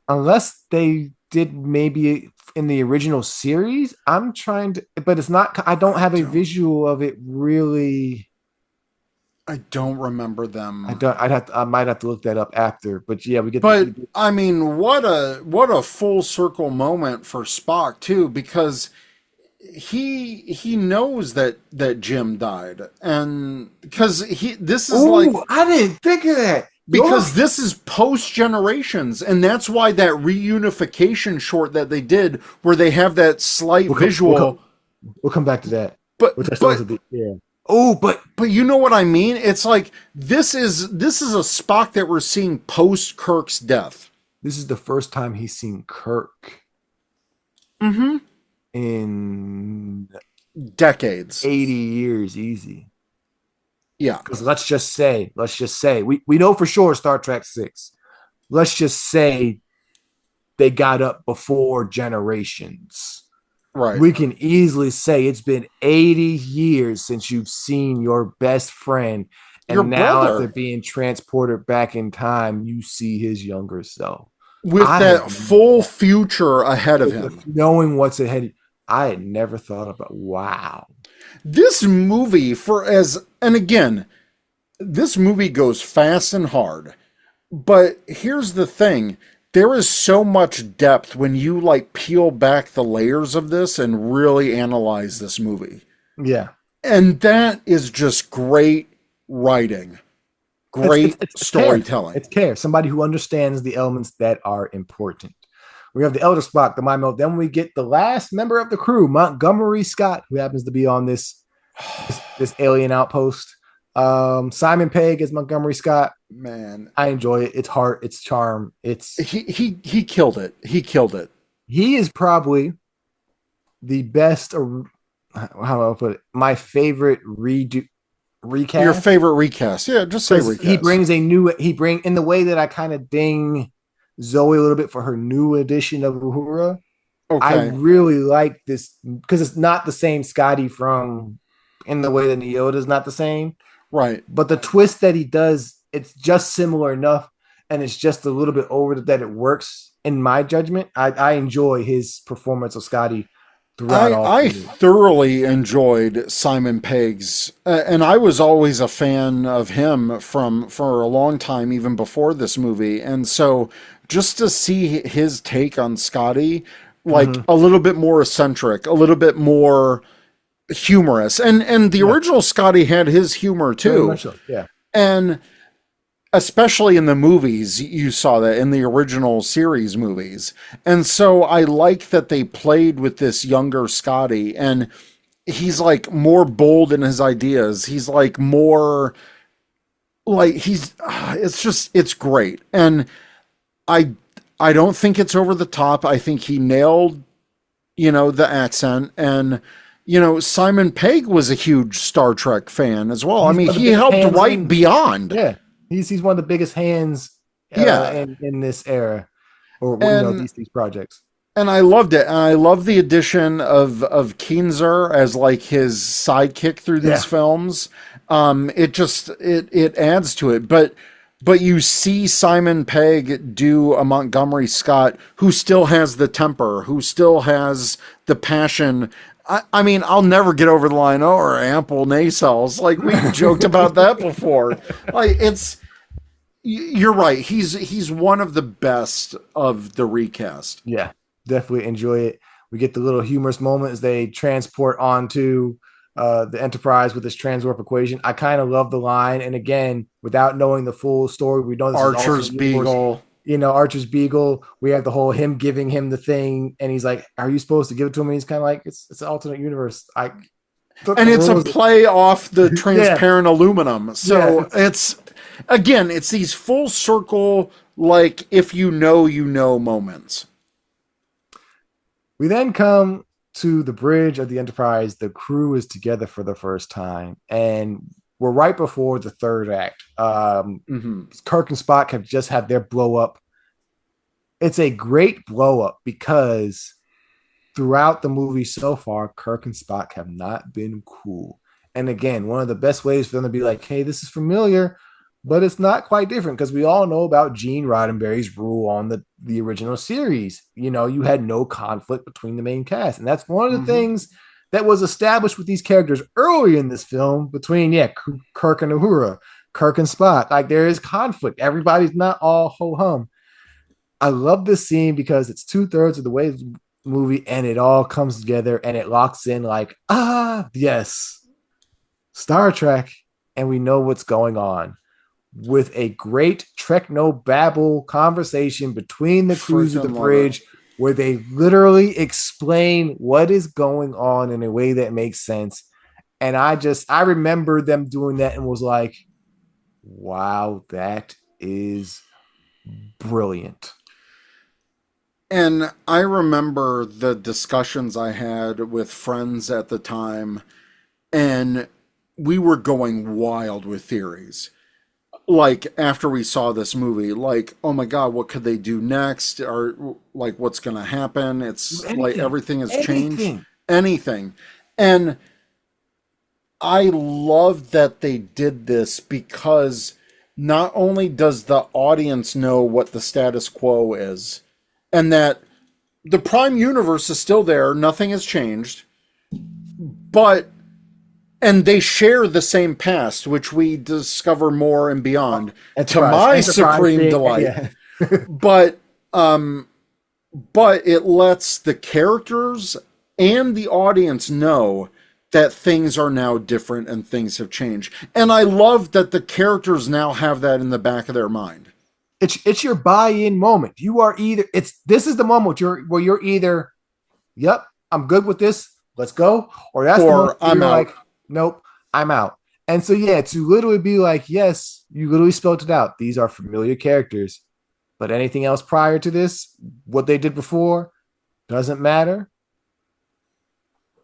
unless they did maybe in the original series, I'm trying to, but it's not. I don't have a visual of it really. I don't remember them. I might have to look that up after. But yeah, we get. But I mean, what a full circle moment for Spock too, because he knows that Jim died, and because this is I didn't think of that. Because this is post Generations, and that's why that reunification short that they did, where they have that slight visual. We'll come back to that. But yeah. Oh, but you know what I mean? It's like this is a Spock that we're seeing post Kirk's death. This is the first time he's seen Kirk. Mm-hmm. In decades. 80 years easy. Yeah. Because let's just say, we know for sure Star Trek 6. Let's just say they got up before Generations. Right. We can easily say it's been 80 years since you've seen your best friend. And your now brother. after being transported back in time, you see his younger self. With that full future ahead of him. Knowing what's ahead. I had never thought about, wow. This movie, and again, this movie goes fast and hard. But here's the thing. There is so much depth when you peel back the layers of this and really analyze this movie. Yeah. And that is just great writing. Great storytelling. It's care. Somebody who understands the elements that are important. We have the Elder Spock, the mind meld. Then we get the last member of the crew, Montgomery Scott, who happens to be on this alien outpost. Simon Pegg is Montgomery Scott. Man, I enjoy it. It's heart. It's charm. He killed it. He killed it. He is probably the best. How do I put it? My favorite recast. Your favorite recast? Yeah, just say recast. He brings in the way that I kind of ding Zoe a little bit for her new edition of Uhura. Okay. I really like this because it's not the same Scotty from in the way that Yoda is not the same. Right. But the twist that he does, it's just similar enough, and it's just a little bit over that it works in my judgment. I enjoy his performance of Scotty throughout all. I thoroughly enjoyed Simon Pegg's, and I was always a fan of him for a long time, even before this movie. And so just to see his take on Scotty, a little bit more eccentric, a little bit more humorous, and the original Scotty had his humor too. So, yeah. And especially in the movies, you saw that in the original series movies. And so I like that they played with this younger Scotty, and he's like more bold in his ideas. He's like more like it's great. And I I don't think it's over the top. I think he nailed, the accent. And Simon Pegg was a huge Star Trek fan as well. I He's mean, one of the he biggest helped hands write Beyond. yeah, he's one of the biggest hands Yeah. in this era, or And these projects. and I loved it. And I love the addition of Keenzer as like his sidekick through Yeah, these films. It adds to it. But you see Simon Pegg do a Montgomery Scott who still has the temper, who still has the passion. I mean, I'll never get over the line, oh, or ample nacelles. Like we joked about that before. Like you're right. He's one of the best of the recast. yeah, definitely enjoy it. We get the little humorous moment as they transport onto the Enterprise with this transwarp equation. I kind of love the line, and again, without knowing the full story, we know this Archer's is also Beagle. Archer's Beagle. We have the whole him giving him the thing, and he's like, "Are you supposed to give it to him?" And he's kind of like, "It's an alternate universe." And it's a play off the transparent aluminum. So it's these full circle, like if you know moments. We then come to the bridge of the Enterprise. The crew is together for the first time, and we're right before the third act. Kirk and Spock have just had their blow up. It's a great blow up because throughout the movie so far, Kirk and Spock have not been cool. And again, one of the best ways for them to be like, hey, this is familiar, but it's not quite different because we all know about Gene Roddenberry's rule on the original series. You had no conflict between the main cast. And that's one of the things that was established with these characters early in this film between, Kirk and Uhura, Kirk and Spock. Like there is conflict. Everybody's not all ho-hum. I love this scene because it's 2/3 of the way the movie and it all comes together and it locks in like, yes, Star Trek. And we know what's going on with a great Trek-no-babble conversation between the crews of the bridge where they literally explain what is going on in a way that makes sense. And I remember them doing that and was like, wow, that is brilliant. And I remember the discussions I had with friends at the time, and we were going wild with theories. Like after we saw this movie, like, oh my God, what could they do next? Or like, what's going to happen? It's like everything has changed. Anything. And I love that they did this because not only does the audience know what the status quo is, and that the Prime Universe is still there, nothing has changed, and they share the same past, which we discover more and beyond, to my supreme delight. Yeah. but it lets the characters and the audience know that things are now different and things have changed. And I love that the characters now have that in the back of their mind. It's your buy-in moment. You are this is the moment where you're either, yep, I'm good with this, let's go, or that's the moment I'm out. Like, nope, I'm out. And so to literally be like, yes, you literally spelled it out. These are familiar characters, but anything else prior to this, what they did before, doesn't matter.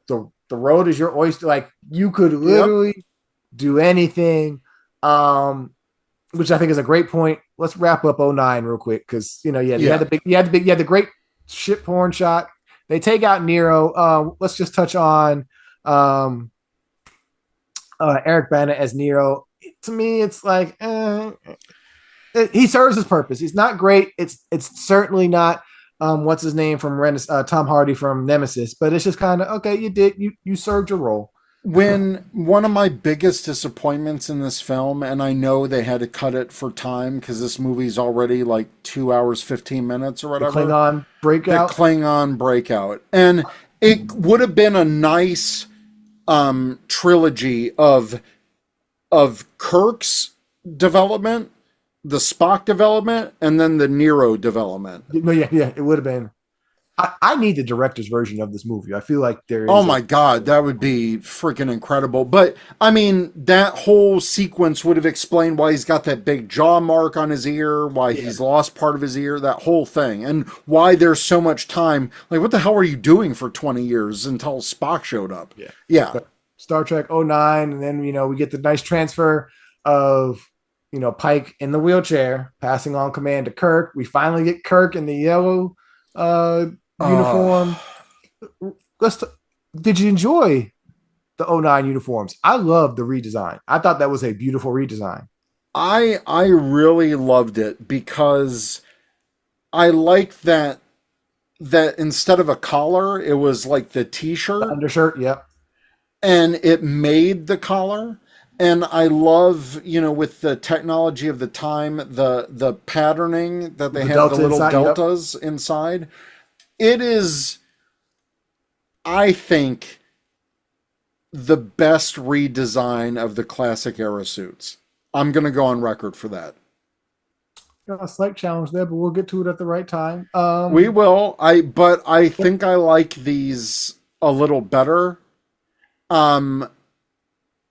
So the road is your oyster. Like you could literally do anything. Which I think is a great point. Let's wrap up 09 real quick because you had the great ship porn shot. They take out Nero. Let's just touch on Eric Bana as Nero. To me, it's like he serves his purpose. He's not great. It's certainly not what's his name from Tom Hardy from Nemesis, but it's just kind of okay. You served your role. When one of my biggest disappointments in this film, and I know they had to cut it for time because this movie's already like 2 hours, 15 minutes or whatever. The Klingon breakout. And it would have been a nice trilogy of Kirk's development the Spock development and then the Nero development. No, yeah, it would have been. I need the director's version of this movie. I feel like there Oh is a my God, that would be freaking incredible. But I mean, that whole sequence would have explained why he's got that big jaw mark on his ear, why yeah, he's lost part of his ear, that whole thing, and why there's so much time. Like, what the hell were you doing for 20 years until Spock showed up? yeah. Yeah. But Star Trek '09, and then we get the nice transfer of Pike in the wheelchair, passing on command to Kirk. We finally get Kirk in the yellow uh, uniform. Uh, Let's. Did you enjoy the '09 uniforms? I love the redesign. I thought that was a beautiful redesign. I really loved it because I liked that instead of a collar, it was like the The t-shirt undershirt, yep. and it made the collar. And I love, with the technology of the time, the patterning that they The had, the delta little inside, yep. deltas inside. It is, I think, the best redesign of the classic era suits. I'm going to go on record for that. Got a slight challenge there, but we'll get to it at the right time. We will. But I think I like these a little better. Um,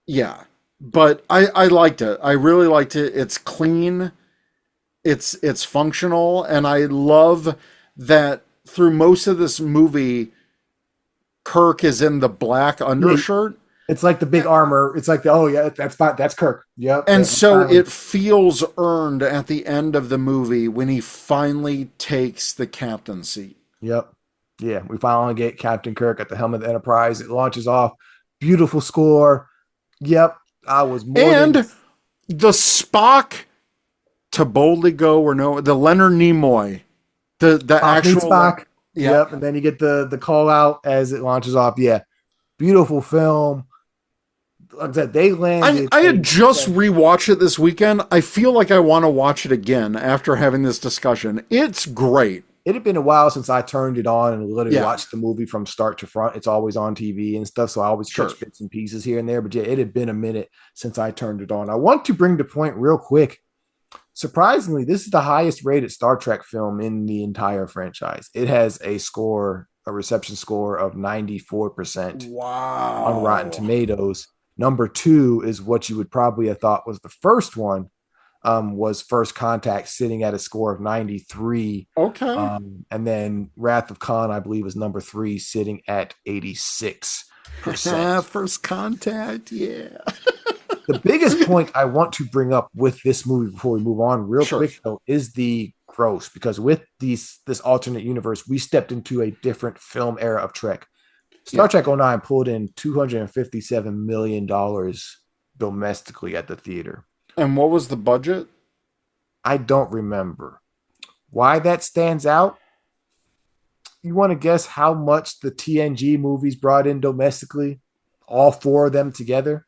yeah. But I liked it. I really liked it. It's clean. It's functional, and I love that through most of this movie, Kirk is in the black undershirt. It's like the big armor. It's like oh yeah, that's fine. That's Kirk. Yep. And Yep, so finally. it feels earned at the end of the movie when he finally takes the captain seat. Yep. Yeah, we finally get Captain Kirk at the helm of the Enterprise. It launches off. Beautiful score. Yep. I was more And than the Spock to boldly go where no, the Leonard Nimoy, the Spock meets actual Spock. yeah. Yep. And then you get the call out as it launches off. Yeah. Beautiful film. Like I said, they landed. I had just rewatched it this weekend. I feel like I want to watch it again after having this discussion. It's great. It had been a while since I turned it on and literally Yeah. watched the movie from start to front. It's always on TV and stuff, so I always Sure. catch bits and pieces here and there. But yeah, it had been a minute since I turned it on. I want to bring the point real quick. Surprisingly, this is the highest rated Star Trek film in the entire franchise. It has a reception score of 94% on Rotten Wow. Tomatoes. Number two is what you would probably have thought was the first one, was First Contact, sitting at a score of 93. Okay. And then Wrath of Khan, I believe, is number three, sitting at 86%. First Contact, yeah. The biggest point I want to bring up with this movie before we move on real Sure. quick, though, is the gross, because with this alternate universe, we stepped into a different film era of Trek. Star Trek '09 pulled in $257 million domestically at the theater. And what was the budget? I don't remember. Why that stands out? You want to guess how much the TNG movies brought in domestically? All four of them together?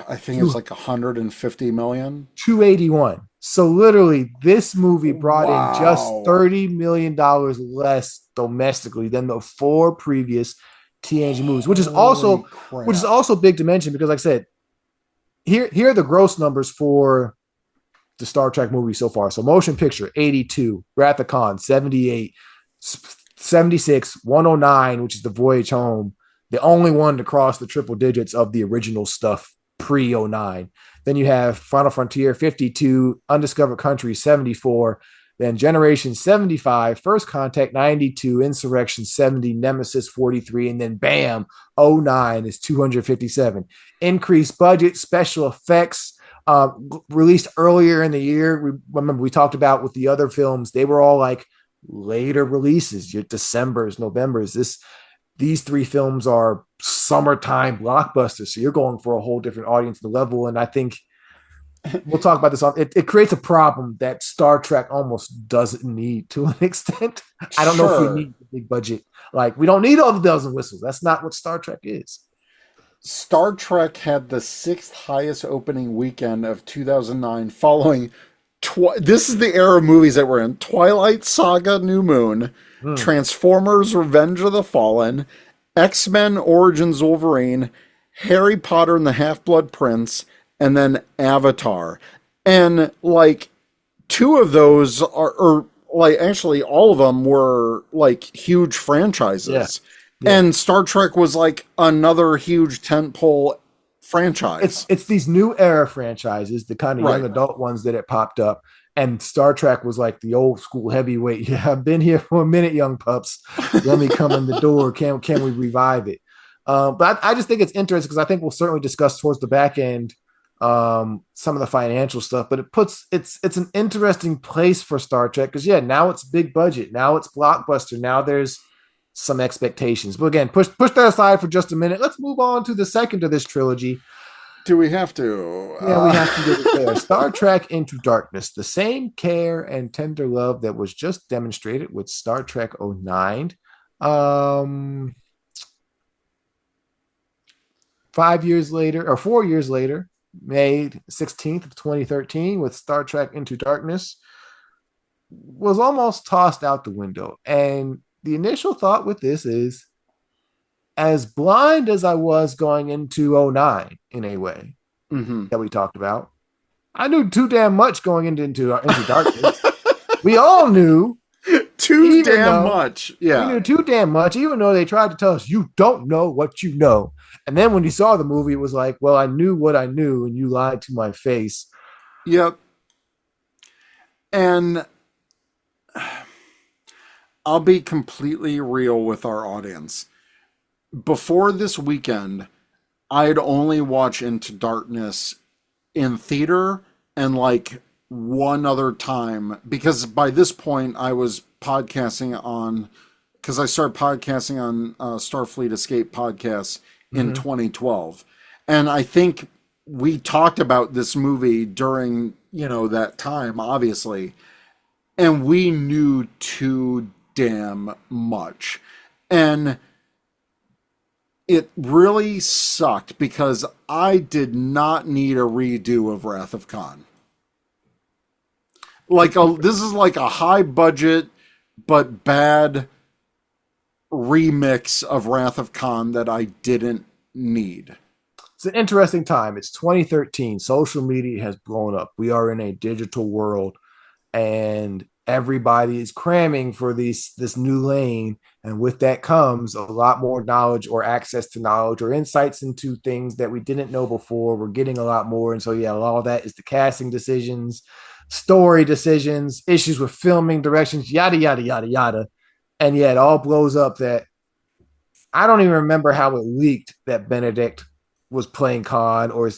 I think it's like 150 million. 281. So literally, this movie brought in just Wow. $30 million less domestically than the four previous TNG movies, which is Holy crap. also big to mention because, like I said, here are the gross numbers for the Star Trek movie so far. So motion picture 82, Wrath of Khan 78, 76, 109, which is the Voyage Home, the only one to cross the triple digits of the original stuff pre '09. Then you have Final Frontier 52, Undiscovered Country 74, then Generation 75, First Contact 92, Insurrection 70, Nemesis 43, and then bam, '09 is 257. Increased budget, special effects, released earlier in the year. Remember we talked about with the other films, they were all like later releases, your Decembers, Novembers. These three films are summertime blockbusters, so you're going for a whole different audience level. And I think we'll talk about this. It creates a problem that Star Trek almost doesn't need to an extent. I don't know if we need the big budget. Like, we don't need all the bells and whistles. That's not what Star Trek is. Star Trek had the sixth highest opening weekend of 2009, following. This is the era of movies that we're in: Twilight Saga, New Moon, Transformers: Revenge of the Fallen, X-Men: Origins Wolverine, Harry Potter and the Half-Blood Prince, and then Avatar. And like two of those are, or like actually all of them were like huge Yeah. franchises. Yeah. And Star Trek was like another huge tentpole It's franchise. it's these new era franchises, the kind of young Right. adult ones that it popped up. And Star Trek was like the old school heavyweight. Yeah, I've been here for a minute, young pups. Let me come in the door. Can we revive it? But I just think it's interesting because I think we'll certainly discuss towards the back end some of the financial stuff. But it's an interesting place for Star Trek because yeah, now it's big budget, now it's blockbuster, now there's some expectations. But again, push that aside for just a minute. Let's move on to the second of this trilogy. Do we have to? Yeah, we have to get it there. Star Trek Into Darkness, the same care and tender love that was just demonstrated with Star Trek '09. Um, 5 years later, or 4 years later, May 16th of 2013, with Star Trek Into Darkness, was almost tossed out the window. And the initial thought with this is, as blind as I was going into '09 in a way Mm-hmm. that we talked about, I knew too damn much going into Darkness. We all knew Too damn much. We Yeah. knew too damn much, even though they tried to tell us you don't know what you know. And then when you saw the movie, it was like, well, I knew what I knew, and you lied to my face. Yep. And I'll be completely real with our audience. Before this weekend, I'd only watch Into Darkness in theater and like one other time because by this point I was podcasting on because I started podcasting on Starfleet Escape podcasts in 2012, and I think we talked about this movie during that time, obviously, and we knew too damn much, and it really sucked because I did not need a redo of Wrath of Khan. This is like a high budget but bad remix of Wrath of Khan that I didn't need. It's an interesting time. It's 2013. Social media has blown up. We are in a digital world, and everybody is cramming for this new lane. And with that comes a lot more knowledge or access to knowledge or insights into things that we didn't know before. We're getting a lot more. And so, yeah, all of that is the casting decisions, story decisions, issues with filming, directions, yada, yada, yada, yada. And yeah, it all blows up that I don't even remember how it leaked that Benedict was playing Khan or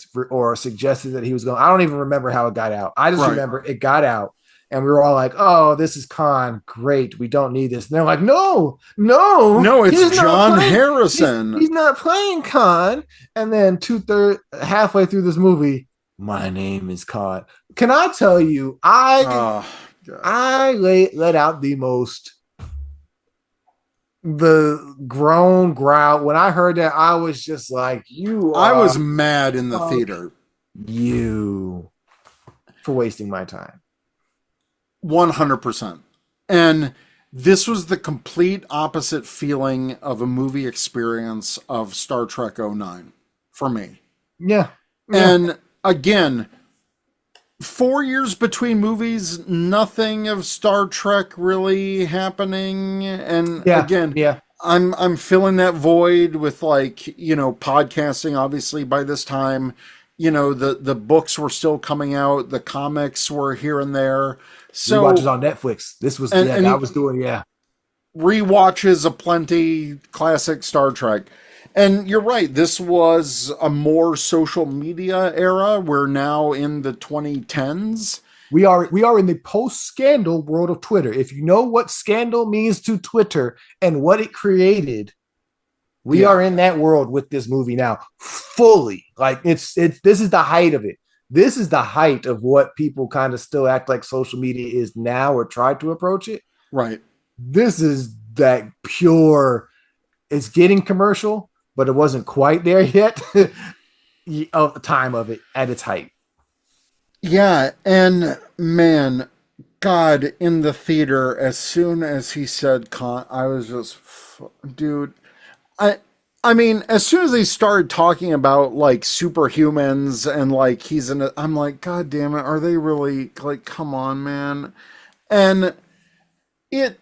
suggested that he was going. I don't even remember how it got out. I just remember it got out. And we were all like, oh, this is Khan. Great. We don't need this. And they're like, no, it's John Harrison. He's not playing Khan. And then halfway through this movie, my name is Khan. Can I tell you, I let out the growl. When I heard that, I was just like, I was mad in the theater. You for wasting my time. 100%. And this was the complete opposite feeling of a movie experience of Star Trek '09 for me. Yeah. And again, 4 years between movies, nothing of Star Trek really happening. And I'm filling that void with podcasting, obviously, by this time. The books were still coming out, the comics were here and there. So rewatches on Netflix. This was I was doing rewatches aplenty, classic Star Trek. And you're right, this was a more social media era. We're now in the 2010s. We are in the post-scandal world of Twitter. If you know what scandal means to Twitter and what it created, we are in that world with this movie now, fully. Like this is the height of it. This is the height of what people kind of still act like social media is now or try to approach it. Right. This is that pure, it's getting commercial, but it wasn't quite there yet of the time of it at its height. Yeah. And man, God, in the theater, as soon as he said, I was just, dude, I mean, as soon as they started talking about like superhumans and like I'm like, God damn it, are they really like, come on, man? And it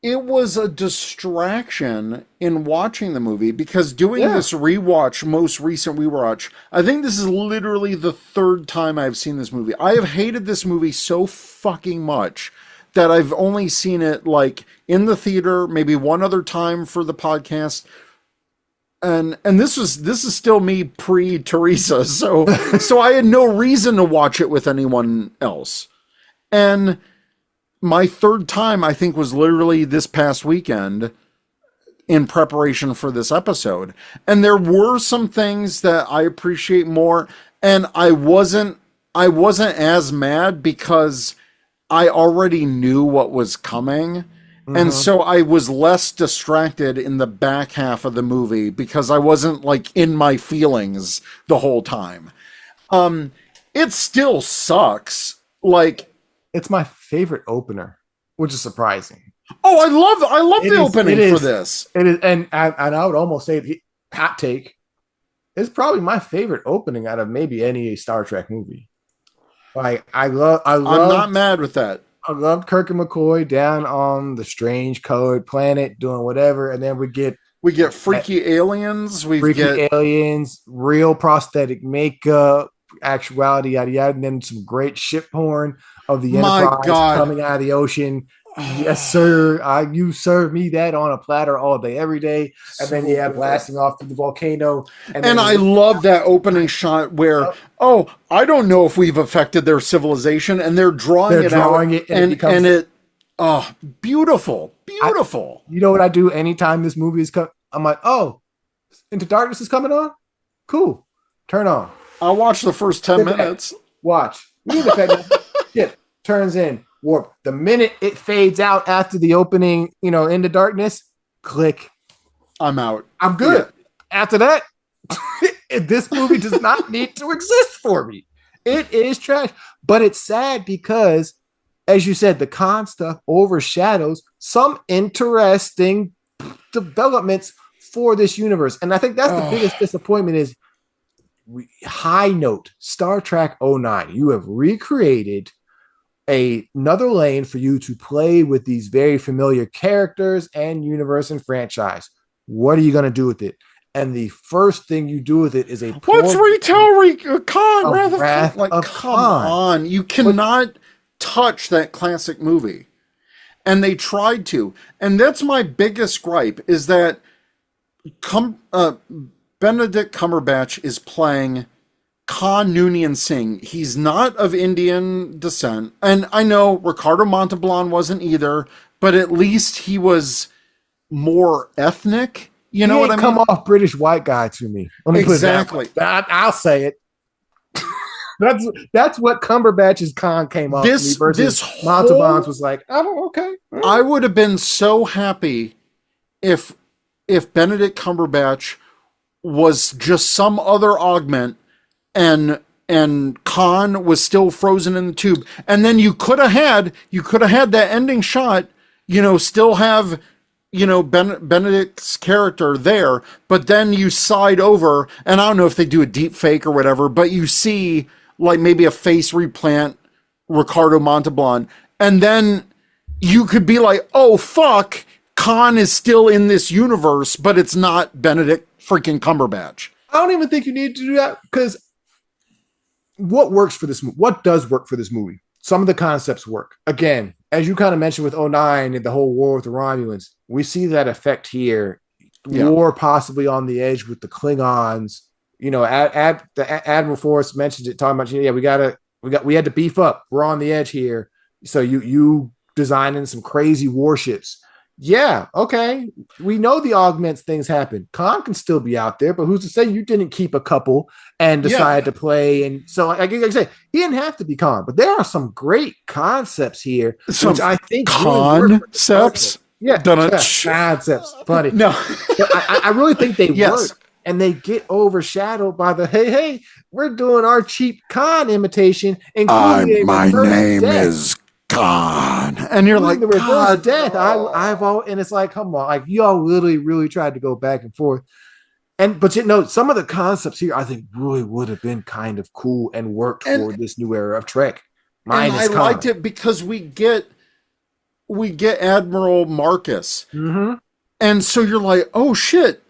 it was a distraction in watching the movie because doing Yeah. this rewatch, most recent rewatch, I think this is literally the third time I've seen this movie. I have hated this movie so fucking much that I've only seen it like in the theater, maybe one other time for the podcast. And this is still me pre Teresa, so I had no reason to watch it with anyone else. And my third time, I think, was literally this past weekend in preparation for this episode. And there were some things that I appreciate more. And I wasn't as mad because I already knew what was coming. And Mm-hmm. so I was less distracted in the back half of the movie because I wasn't like in my feelings the whole time. It still sucks. Like, It's my favorite opener, which is surprising. oh, I love the opening It is. for this. It is, and I would almost say, hot take, it's probably my favorite opening out of maybe any Star Trek movie. Like I'm not mad with that. I loved Kirk and McCoy down on the strange colored planet doing whatever, and then We get freaky aliens. We freaky get aliens, real prosthetic makeup, actuality, yada yada, and then some great ship horn of the My Enterprise God. coming out of the ocean. Yes, sir. You serve me that on a platter all day, every day. And then So good. blasting off through the volcano. And then I love that opening shot where, oh, I don't know if we've affected their civilization, and they're drawing They're it drawing out, it, and it becomes- oh, beautiful, beautiful. you know what I do anytime this movie is coming? I'm like, oh, Into Darkness is coming on? Cool. Turn on. I'll watch the first 10 minutes. Watch. We need to shit turns in. Warp. The minute it fades out after the opening, Into Darkness, click. I'm out. I'm good. After that, this movie does not need to exist for me. It is trash. But it's sad because, as you said, the con stuff overshadows some interesting developments for this universe. And I think that's the biggest disappointment is high note, Star Trek 09. You have recreated another lane for you to play with these very familiar characters and universe and franchise. What are you going to do with it? And the first thing you do with it is let's retell Khan. Wrath Like, of come Khan. on. You cannot touch that classic movie. And they tried to. And that's my biggest gripe is that Benedict Cumberbatch is playing Khan Noonien Singh. He's not of Indian descent. And I know Ricardo Montalban wasn't either, but at least he was more ethnic. You know what I mean? Come off British white guy to me. Let me Exactly. put it that way. I'll say it. That's what Cumberbatch's Khan came off to me versus Montalban's was like, oh, okay. I would have been so happy if Benedict Cumberbatch was just some other augment and Khan was still frozen in the tube. And then you could have had that ending shot, still have Benedict's character there, but then you side over, and I don't know if they do a deep fake or whatever, but you see like maybe a face replant Ricardo Montalban, and then you could be like, oh fuck, Khan is still in this universe, but it's not Benedict freaking Cumberbatch. I don't even think you need to do that because what works for this movie? What does work for this movie? Some of the concepts work. Again, as you kind of mentioned with 09 and the whole war with the Romulans, we see that effect here. Yeah. War possibly on the edge with the Klingons. The Admiral Forrest mentioned it, talking about, we had to beef up. We're on the edge here. So you designing some crazy warships. Yeah, okay. We know the augments things happen. Khan can still be out there, but who's to say you didn't keep a couple and decide to play? And so, like I say, he didn't have to be Khan, but there are some great concepts here, which I think concepts. Concepts. Funny. No, but I really think they yes. work, and they get overshadowed by the hey, we're doing our cheap Khan imitation. My name is Khan, and you're like, the reverse God, death. And it's like, come on, like y'all literally, really tried to go back and forth. But some of the concepts here I think really would have been kind of cool and worked for this new era of Trek. And I liked it because we get Admiral Marcus. Mm-hmm. And so you're like, oh shit,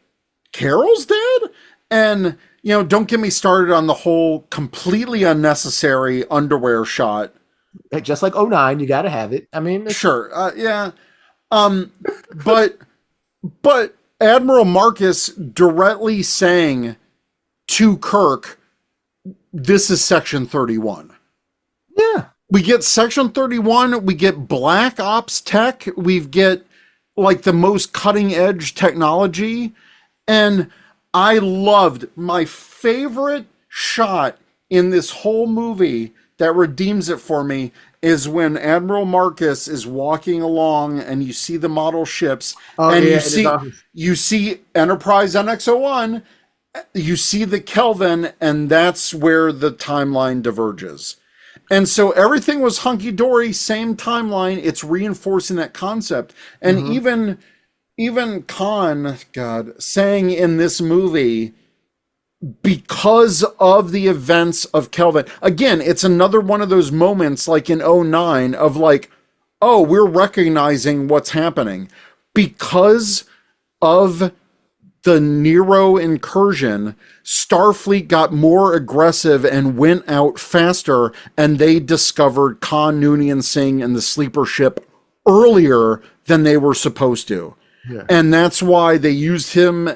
Carol's dead? And, don't get me started on the whole completely unnecessary underwear shot. Just like 09, you got to have it. I mean, sure. Yeah. But Admiral Marcus directly saying to Kirk, this is Section 31. Yeah. We get Section 31. We get Black Ops tech. We get like the most cutting edge technology. And I loved my favorite shot in this whole movie that redeems it for me is when Admiral Marcus is walking along and you see the model ships you see Enterprise NX-01, you see the Kelvin, and that's where the timeline diverges. And so everything was hunky-dory, same timeline. It's reinforcing that concept. And even Khan, God, saying in this movie, because of the events of Kelvin, again, it's another one of those moments like in 09 of like, oh, we're recognizing what's happening. Because of the Nero incursion, Starfleet got more aggressive and went out faster, and they discovered Khan, Noonien Singh, and the sleeper ship earlier than they were supposed to. Yeah. And that's why they used him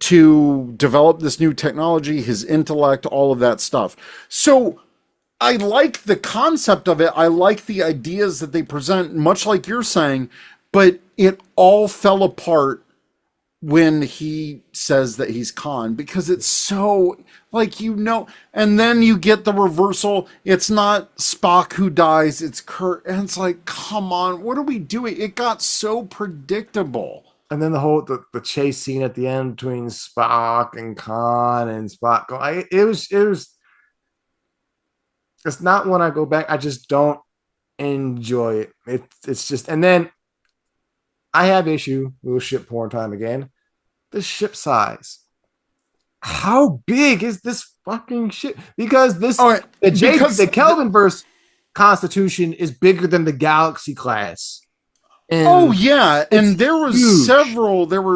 to develop this new technology, his intellect, all of that stuff. So I like the concept of it. I like the ideas that they present, much like you're saying, but it all fell apart when he says that he's Khan, because it's so like, and then you get the reversal. It's not Spock who dies, it's Kirk. And it's like, come on, what are we doing? It got so predictable. And then the chase scene at the end between Spock and Khan and Spock, it's not when I go back. I just don't enjoy it. It's just, and then I have issue with ship porn time again. The ship size. How big is this fucking ship? Because the Kelvin verse Constitution is bigger than the Galaxy class. And there were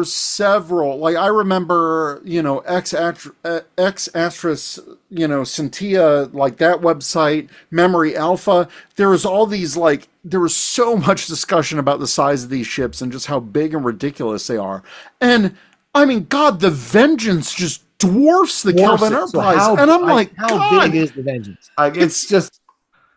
several, like I remember, X Astris, Centia, like that website, Memory Alpha. There was all these, like, there was so much discussion about the size of these ships and just how big and ridiculous they are. And I mean, God, the Vengeance just dwarfs the Kelvin Enterprise. How big is the Vengeance? Like, it's just.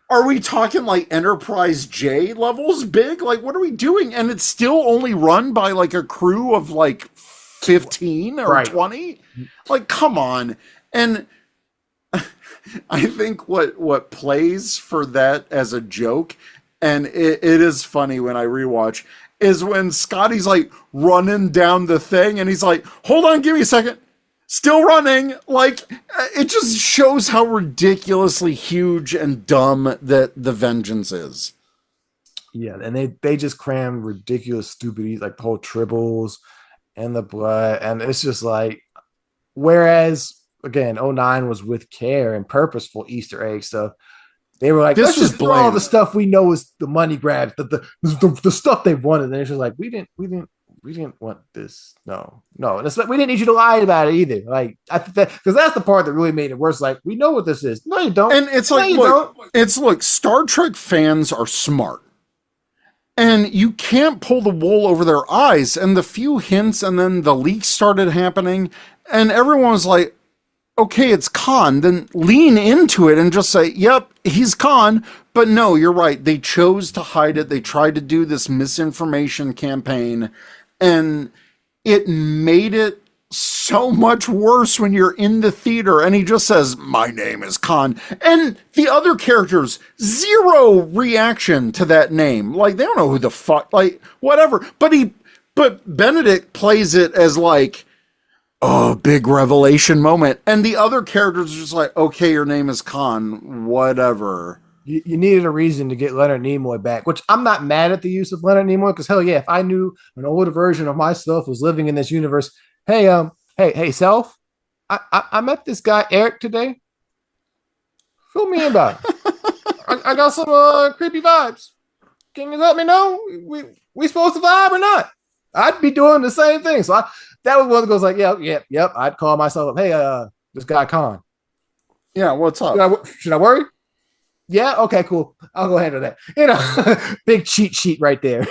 Are we talking like Enterprise J levels big? Like, what are we doing? And it's still only run by like a crew of like 15 or 20? Like, come on. And I think what plays for that as a joke, and it is funny when I rewatch, is when Scotty's like running down the thing and he's like, hold on, give me a second. Still running. Like, it just shows how ridiculously huge and dumb that the Vengeance is. Yeah, and they just cram ridiculous stupidities like the whole tribbles and the blood, and it's just like, whereas again 09 was with care and purposeful Easter egg stuff. They were like, this is all the stuff we know is the money grabs, the stuff they wanted, and it's just like, we didn't want this. No. It's like, we didn't need you to lie about it either. Like, I think that, because that's the part that really made it worse. Like, we know what this is. No, you don't. And it's like, look, Star Trek fans are smart. And you can't pull the wool over their eyes. And the few hints and then the leaks started happening. And everyone was like, okay, it's Khan. Then lean into it and just say, yep, he's Khan. But no, you're right. They chose to hide it. They tried to do this misinformation campaign. And it made it so much worse when you're in the theater and he just says, my name is Khan. And the other characters, zero reaction to that name. Like, they don't know who the fuck, like, whatever. But Benedict plays it as like, oh, big revelation moment. And the other characters are just like, okay, your name is Khan, whatever. you needed a reason to get Leonard Nimoy back, which I'm not mad at the use of Leonard Nimoy because hell yeah, if I knew an older version of myself was living in this universe, hey hey self, I met this guy Eric today. Fill me in about him. I got some creepy vibes. Can you let me know we supposed to vibe or not? I'd be doing the same thing. So that was one that goes like, yep. I'd call myself, hey, this guy Khan. Yeah, what's up? Should I worry? Yeah, okay, cool. I'll go handle that. Big cheat sheet right there.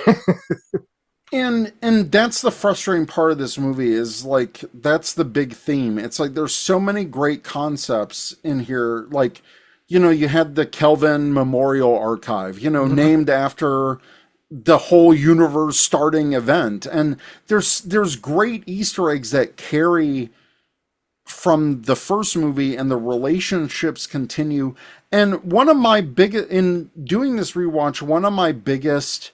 And that's the frustrating part of this movie is like that's the big theme. It's like there's so many great concepts in here. Like, you had the Kelvin Memorial Archive, named after the whole universe starting event. And there's great Easter eggs that carry from the first movie, and the relationships continue. And in doing this rewatch, one of my biggest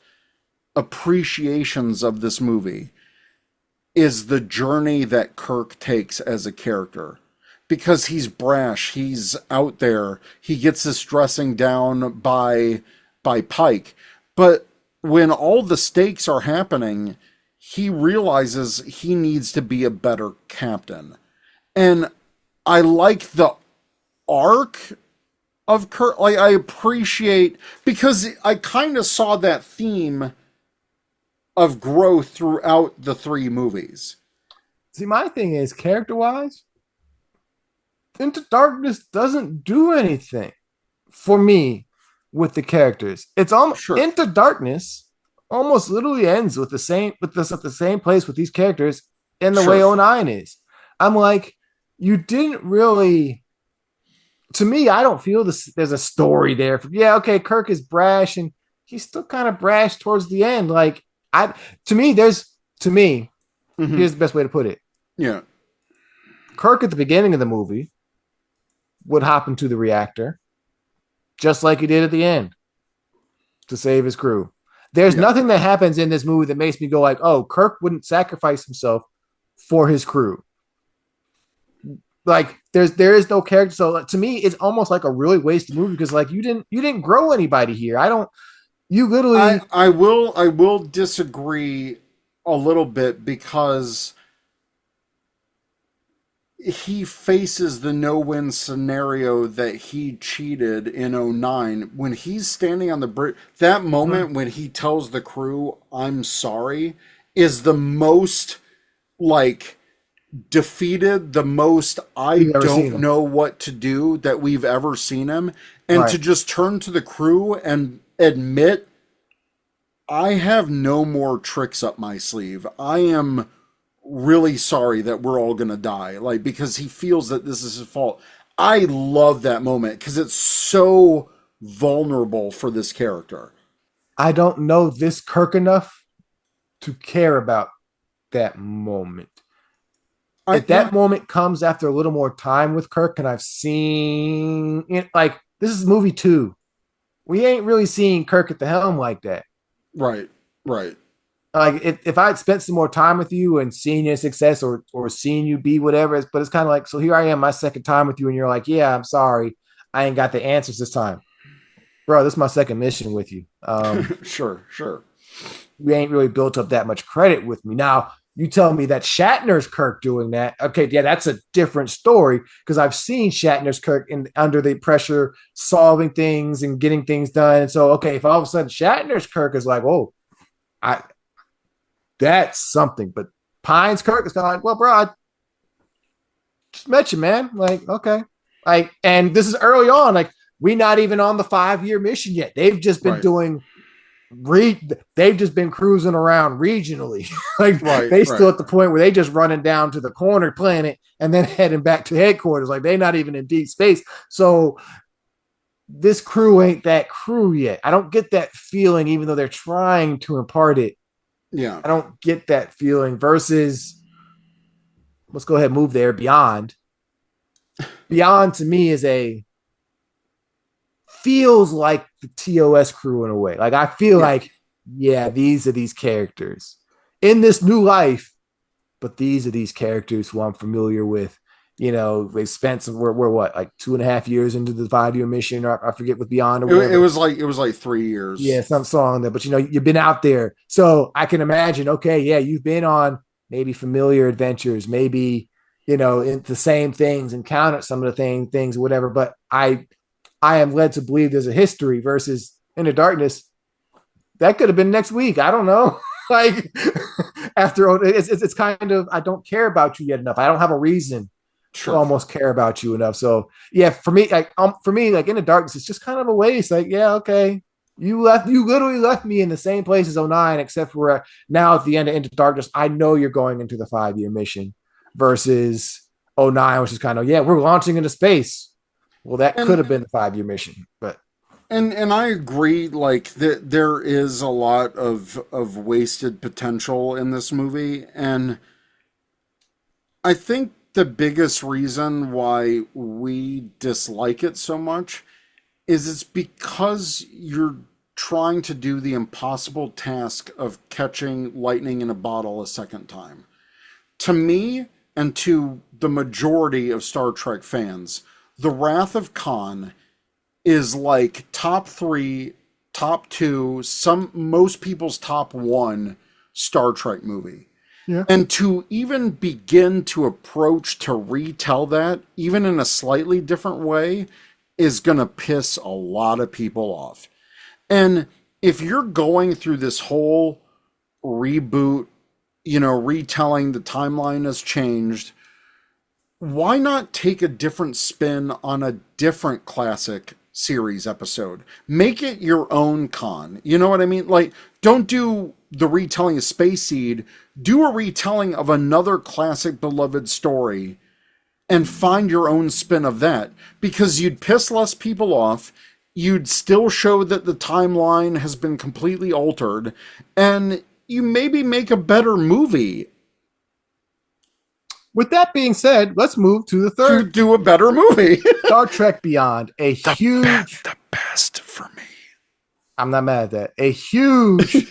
appreciations of this movie is the journey that Kirk takes as a character. Because he's brash, he's out there, he gets this dressing down by Pike. But when all the stakes are happening, he realizes he needs to be a better captain. And I like the arc of Kirk. Like, I appreciate, because I kind of saw that theme of growth throughout the three movies. See, my thing is, character-wise, Into Darkness doesn't do anything for me with the characters. It's almost Sure. Into Darkness almost literally ends with us at the same place with these characters in the way 09 is. I'm like, you didn't really. To me, I don't feel there's a story there. Yeah, okay, Kirk is brash, and he's still kind of brash towards the end. Like, to me, here's the best way to put it. Yeah. Kirk at the beginning of the movie would hop into the reactor, just like he did at the end, to save his crew. There's nothing that happens in this movie that makes me go like, oh, Kirk wouldn't sacrifice himself for his crew. Like, there is no character. So to me, it's almost like a really wasted movie because like you didn't grow anybody here. You literally. I will disagree a little bit, because he faces the no-win scenario that he cheated in '09. When he's standing on the bridge, that moment when he tells the crew, "I'm sorry," is the most, like, defeated, the most I don't know what to do that we've ever seen him. And to just turn to the crew and admit, I have no more tricks up my sleeve. I am really sorry that we're all gonna die. Like, because he feels that this is his fault. I love that moment because it's so vulnerable for this character. I don't know this Kirk enough to care about that moment. If that moment comes after a little more time with Kirk, and I've seen it, like, this is movie 2. We ain't really seeing Kirk at the helm like that. Right. Like, if I had spent some more time with you and seen your success or seen you be whatever, but it's kind of like, so here I am, my second time with you, and you're like, yeah, I'm sorry, I ain't got the answers this time. Bro, this is my second mission with you. Sure. We ain't really built up that much credit with me. Now, you tell me that Shatner's Kirk doing that. Okay, yeah, that's a different story because I've seen Shatner's Kirk under the pressure, solving things and getting things done. And so, okay, if all of a sudden Shatner's Kirk is like, whoa, that's something. But Pine's Kirk is kind of like, well, bro, I just met you, man. Like, okay. Like, and this is early on. Like, we're not even on the 5-year mission yet. They've just been doing they've just been cruising around regionally. Still at the point where they just running down to the corner planet and then heading back to headquarters. Like, they're not even in deep space. So this crew ain't that crew yet. I don't get that feeling, even though they're trying to impart it. Yeah. I don't get that feeling versus, let's go ahead and move there. Beyond to me feels like the TOS crew in a way. Like, I feel like, yeah, these are these characters in this new life, but these are these characters who I'm familiar with they spent we're what, like 2.5 years into the 5-year mission, or I forget, with Beyond or It whatever. was like 3 years. Yeah, some song there, but you've been out there, so I can imagine. Okay, yeah, you've been on maybe familiar adventures, maybe in the same things, encountered some of the things or whatever. But I am led to believe there's a history versus Into Darkness. That could have been next week. I don't know. Like after it's kind of, I don't care about you yet enough. I don't have a reason to Sure. almost care about you enough. So yeah, for me, like Into Darkness, it's just kind of a waste. Like, yeah, okay. You literally left me in the same place as '09, except for now at the end of Into Darkness, I know you're going into the 5-year mission versus '09, which is kind of, yeah, we're launching into space. Well, that could have And been the 5-year mission, but and I agree, like that there is a lot of wasted potential in this movie, and I think the biggest reason why we dislike it so much is it's because you're trying to do the impossible task of catching lightning in a bottle a second time. To me, and to the majority of Star Trek fans, The Wrath of Khan is like top three, top two, most people's top one Star Trek movie. yeah. And to even begin to approach to retell that, even in a slightly different way, is going to piss a lot of people off. And if you're going through this whole reboot, retelling the timeline has changed, why not take a different spin on a different classic series episode? Make it your own con. You know what I mean? Like, don't do the retelling of Space Seed. Do a retelling of another classic beloved story and find your own spin of that, because you'd piss less people off. You'd still show that the timeline has been completely altered, and you maybe make a better movie With that being said, let's move to the to third, do a better movie. Star Trek Beyond. A huge, The best for me. I'm not mad at that. A huge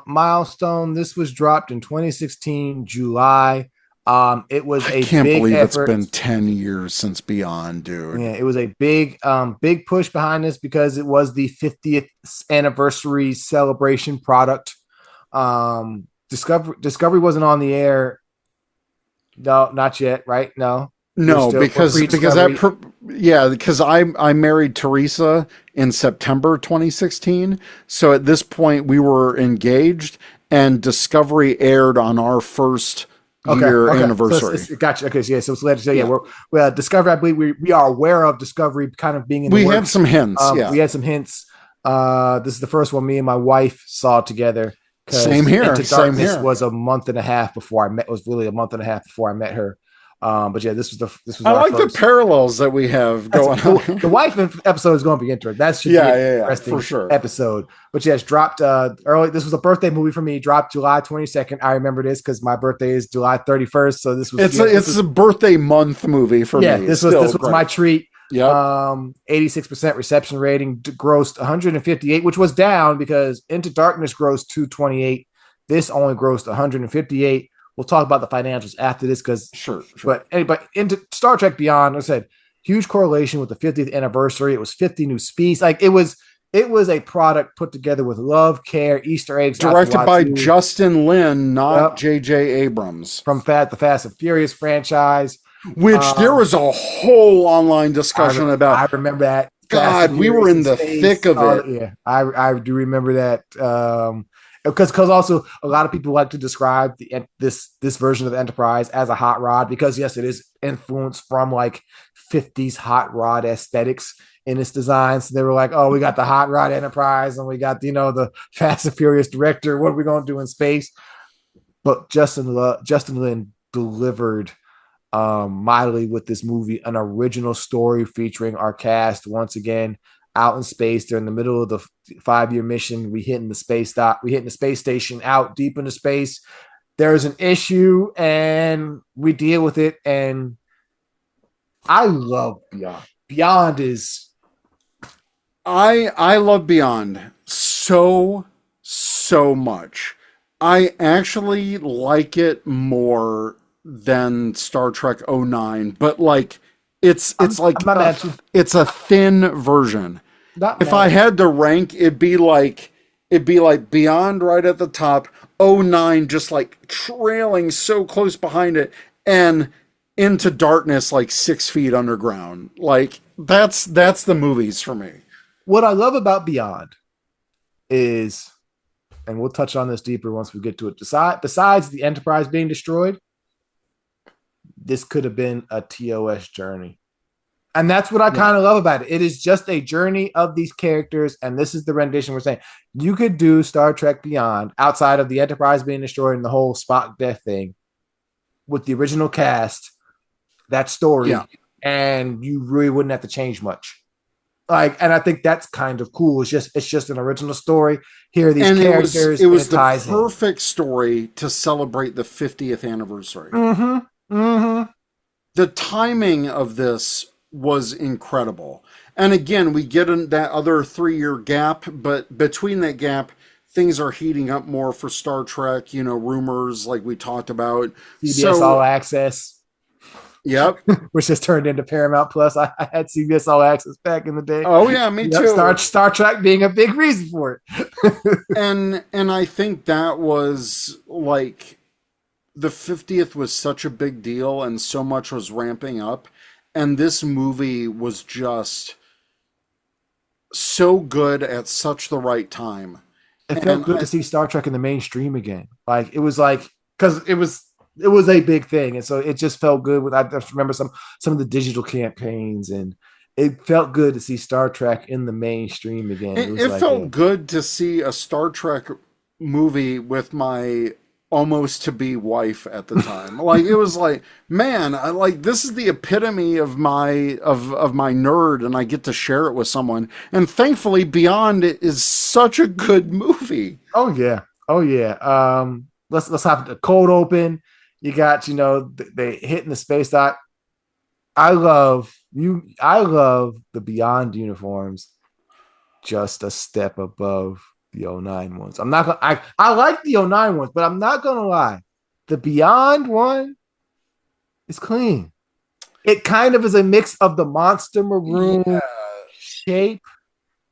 milestone. This was dropped in 2016 July. It was I a can't big believe effort. it's been 10 years since Beyond, dude. Yeah, it was a big push behind this because it was the 50th anniversary celebration product. Discovery wasn't on the air. No, not yet, right? No, No, we're pre-discovery. because I married Teresa in September 2016. So at this point we were engaged, and Discovery aired on our first year Okay. So anniversary. gotcha. Okay, so yeah, so it's later. So yeah, Yeah. we're Discovery. I believe we are aware of Discovery kind of being in the We had works. some hints, yeah. We had some hints. This is the first one me and my wife saw together, Same because here. Into Same Darkness here. was a month and a half before I met. Was really a month and a half before I met her. But yeah, this was I our like the first. parallels that we have That's going the on. wife episode is going to be interesting. That should be Yeah, an yeah, yeah, interesting for sure. episode. But yeah, it's dropped early. This was a birthday movie for me. Dropped July 22nd. I remember this because my birthday is July 31st. So this was It's a birthday month movie for yeah. me. This Still was great. my treat. Yep. 86% reception rating, grossed 158, which was down because Into Darkness grossed 228. This only grossed 158. We'll talk about the financials after this because, Sure. but into Star Trek Beyond, like I said, huge correlation with the 50th anniversary. It was 50 new species. Like it was a product put together with love, care, Easter eggs. Directed by Justin Lin, not J.J. Abrams. From the Fast and Furious franchise. Which there was a whole online discussion about. I remember that. God, we were in the thick of it. Yeah, I do remember that. Because also a lot of people like to describe this version of the Enterprise as a hot rod, because yes, it is influenced from like 50s hot rod aesthetics in its design. So they were like, oh, we got the hot rod Enterprise and we got the Fast and Furious director. What are we going to do in space? But Justin Lin delivered mightily with this movie, an original story featuring our cast once again out in space. They're in the middle of the 5-year mission. We hitting the space station out deep into space. There's an issue and we deal with it. And I love Beyond. Beyond is I love Beyond so much. I actually like it more than Star Trek '09, but like I'm not mad at you. it's a thin version. Not If mad I at you. had to rank, it'd be like Beyond right at the top, '09 just like trailing so close behind it, and Into Darkness like 6 feet underground. Like that's the movies for me. What I love about Beyond is, and we'll touch on this deeper once we get to it. Besides the Enterprise being destroyed, this could have been a TOS journey. And that's what I Yeah. kind of love about it. It is just a journey of these characters. And this is the rendition we're saying. You could do Star Trek Beyond outside of the Enterprise being destroyed and the whole Spock death thing with the original cast, that story, Yeah. and you really wouldn't have to change much. Like, and I think that's kind of cool. It's just an original story. Here are these And characters. it was the ties perfect story to celebrate the 50th anniversary. Mm-hmm. Mm-hmm. The timing of this was incredible. And again, we get in that other 3 year gap, but between that gap, things are heating up more for Star Trek, rumors like we talked about. CBS All Access. Yep. Which has turned into Paramount Plus. I had CBS All Access back in the day. Oh yeah, me too. Star Trek being a big reason for it. and I think that was like the 50th was such a big deal and so much was ramping up, and this movie was just so good at such the right time. It felt good to see Star Trek in the mainstream again. Like it was like, because it was a big thing, and so it just felt good. I just remember some of the digital campaigns, and it felt good to see Star Trek in the mainstream again. It felt good to see a Star Trek movie with my almost to be wife at the time. Like it was like, man, I like this is the epitome of my my nerd, and I get to share it with someone. And thankfully, Beyond it is such a good movie. Oh yeah, oh yeah. Let's have the cold open. You got they hitting the space dock. I love the Beyond uniforms, just a step above the '09 ones. I'm not gonna. I like the '09 ones, but I'm not gonna lie. The Beyond one is clean. It kind of is a mix of the monster maroon shape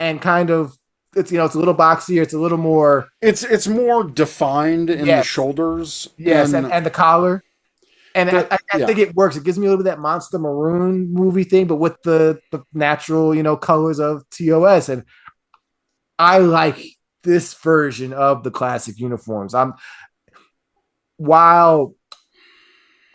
and kind of it's a little boxier. It's a little more. It's more defined in the shoulders. Yes, and the collar. And I think it works. It gives me a little bit of that monster maroon movie thing, but with the natural, colors of TOS. And I like this version of the classic uniforms. While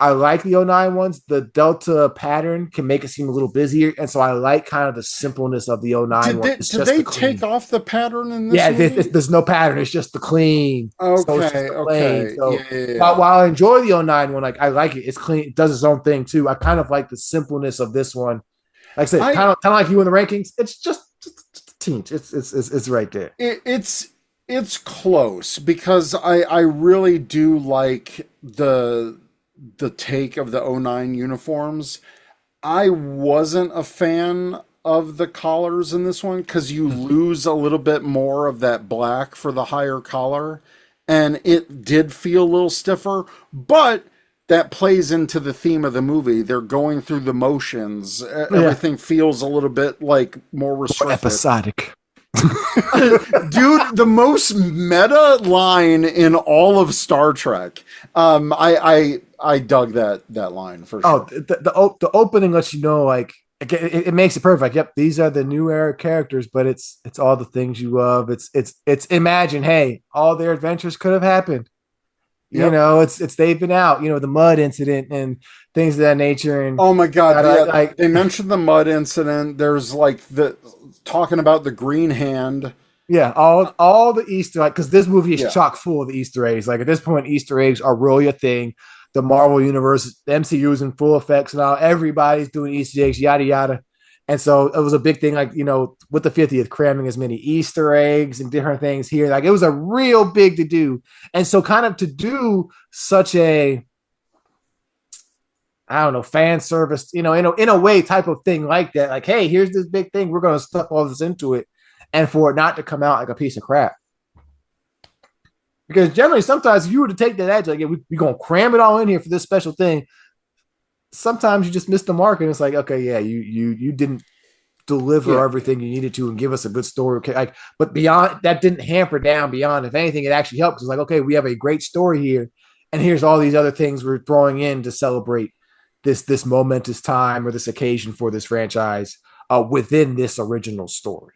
I like the '09 ones, the Delta pattern can make it seem a little busier. And so I like kind of the simpleness of the '09 ones. Did they take off the pattern in this movie? There's no pattern. It's just the clean. Okay, okay. So while I enjoy the '09 one, like I like it. It's clean. It does its own thing too. I kind of like the simpleness of this one. Like I said, kind of like you in the rankings. It's just a teens. It's right there. It's close because I really do like the take of the '09 uniforms. I wasn't a fan of the collars in this one because you lose a little bit more of that black for the higher collar, and it did feel a little stiffer, but that plays into the theme of the movie. They're going through the motions. Everything feels a little bit like more restricted. More episodic. Dude, the most meta line in all of Star Trek. I dug that line for sure. Oh, the opening lets you know, like it makes it perfect. Yep, these are the new era characters, but it's all the things you love. It's imagine, hey, all their adventures could have happened. Yep. It's they've been out. The mud incident and things of that nature. And oh my god, they mentioned the mud incident. There's like the talking about the green hand. Yeah, all the Easter, like, because this movie is chock full of the Easter eggs. Like at this point, Easter eggs are really a thing. The Marvel universe, the MCU is in full effects now. Everybody's doing Easter eggs, yada yada. And so it was a big thing, like with the 50th, cramming as many Easter eggs and different things here. Like it was a real big to do. And so kind of to do such a, I don't know, fan service, in a way type of thing like that. Like, hey, here's this big thing. We're going to stuff all this into it. And for it not to come out like a piece of crap. Because generally, sometimes if you were to take that edge, like, yeah, we're going to cram it all in here for this special thing, sometimes you just miss the mark. And it's like, okay, yeah, you didn't deliver Yeah. everything you needed to and give us a good story. Okay, like, but beyond that didn't hamper down beyond. If anything, it actually helped. It's like, okay, we have a great story here, and here's all these other things we're throwing in to celebrate this momentous time or this occasion for this franchise within this original story.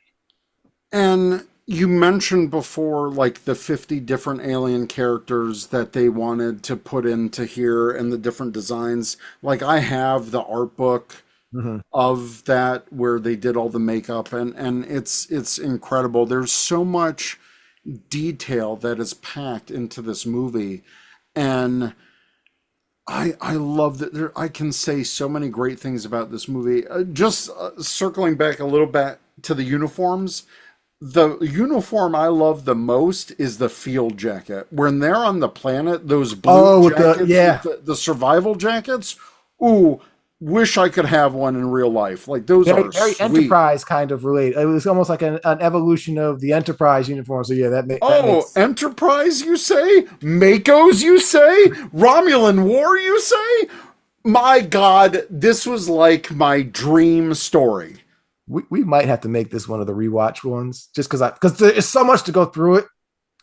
And you mentioned before, like the 50 different alien characters that they wanted to put into here and the different designs. Like, I have the art book Mm-hmm. of that where they did all the makeup, and it's incredible. There's so much detail that is packed into this movie, and I love that. I can say so many great things about this movie. Just circling back a little bit to the uniforms. The uniform I love the most is the field jacket. When they're on the planet, those blue Oh, jackets, yeah, the survival jackets. Ooh, wish I could have one in real life. Like, those very are very sweet. Enterprise kind of related. It was almost like an evolution of the Enterprise uniform. So yeah, that Oh, makes Enterprise, you say? Makos, you say? Romulan War, you say? My God, this was like my dream story. we might have to make this one of the rewatch ones just because there's so much to go through it.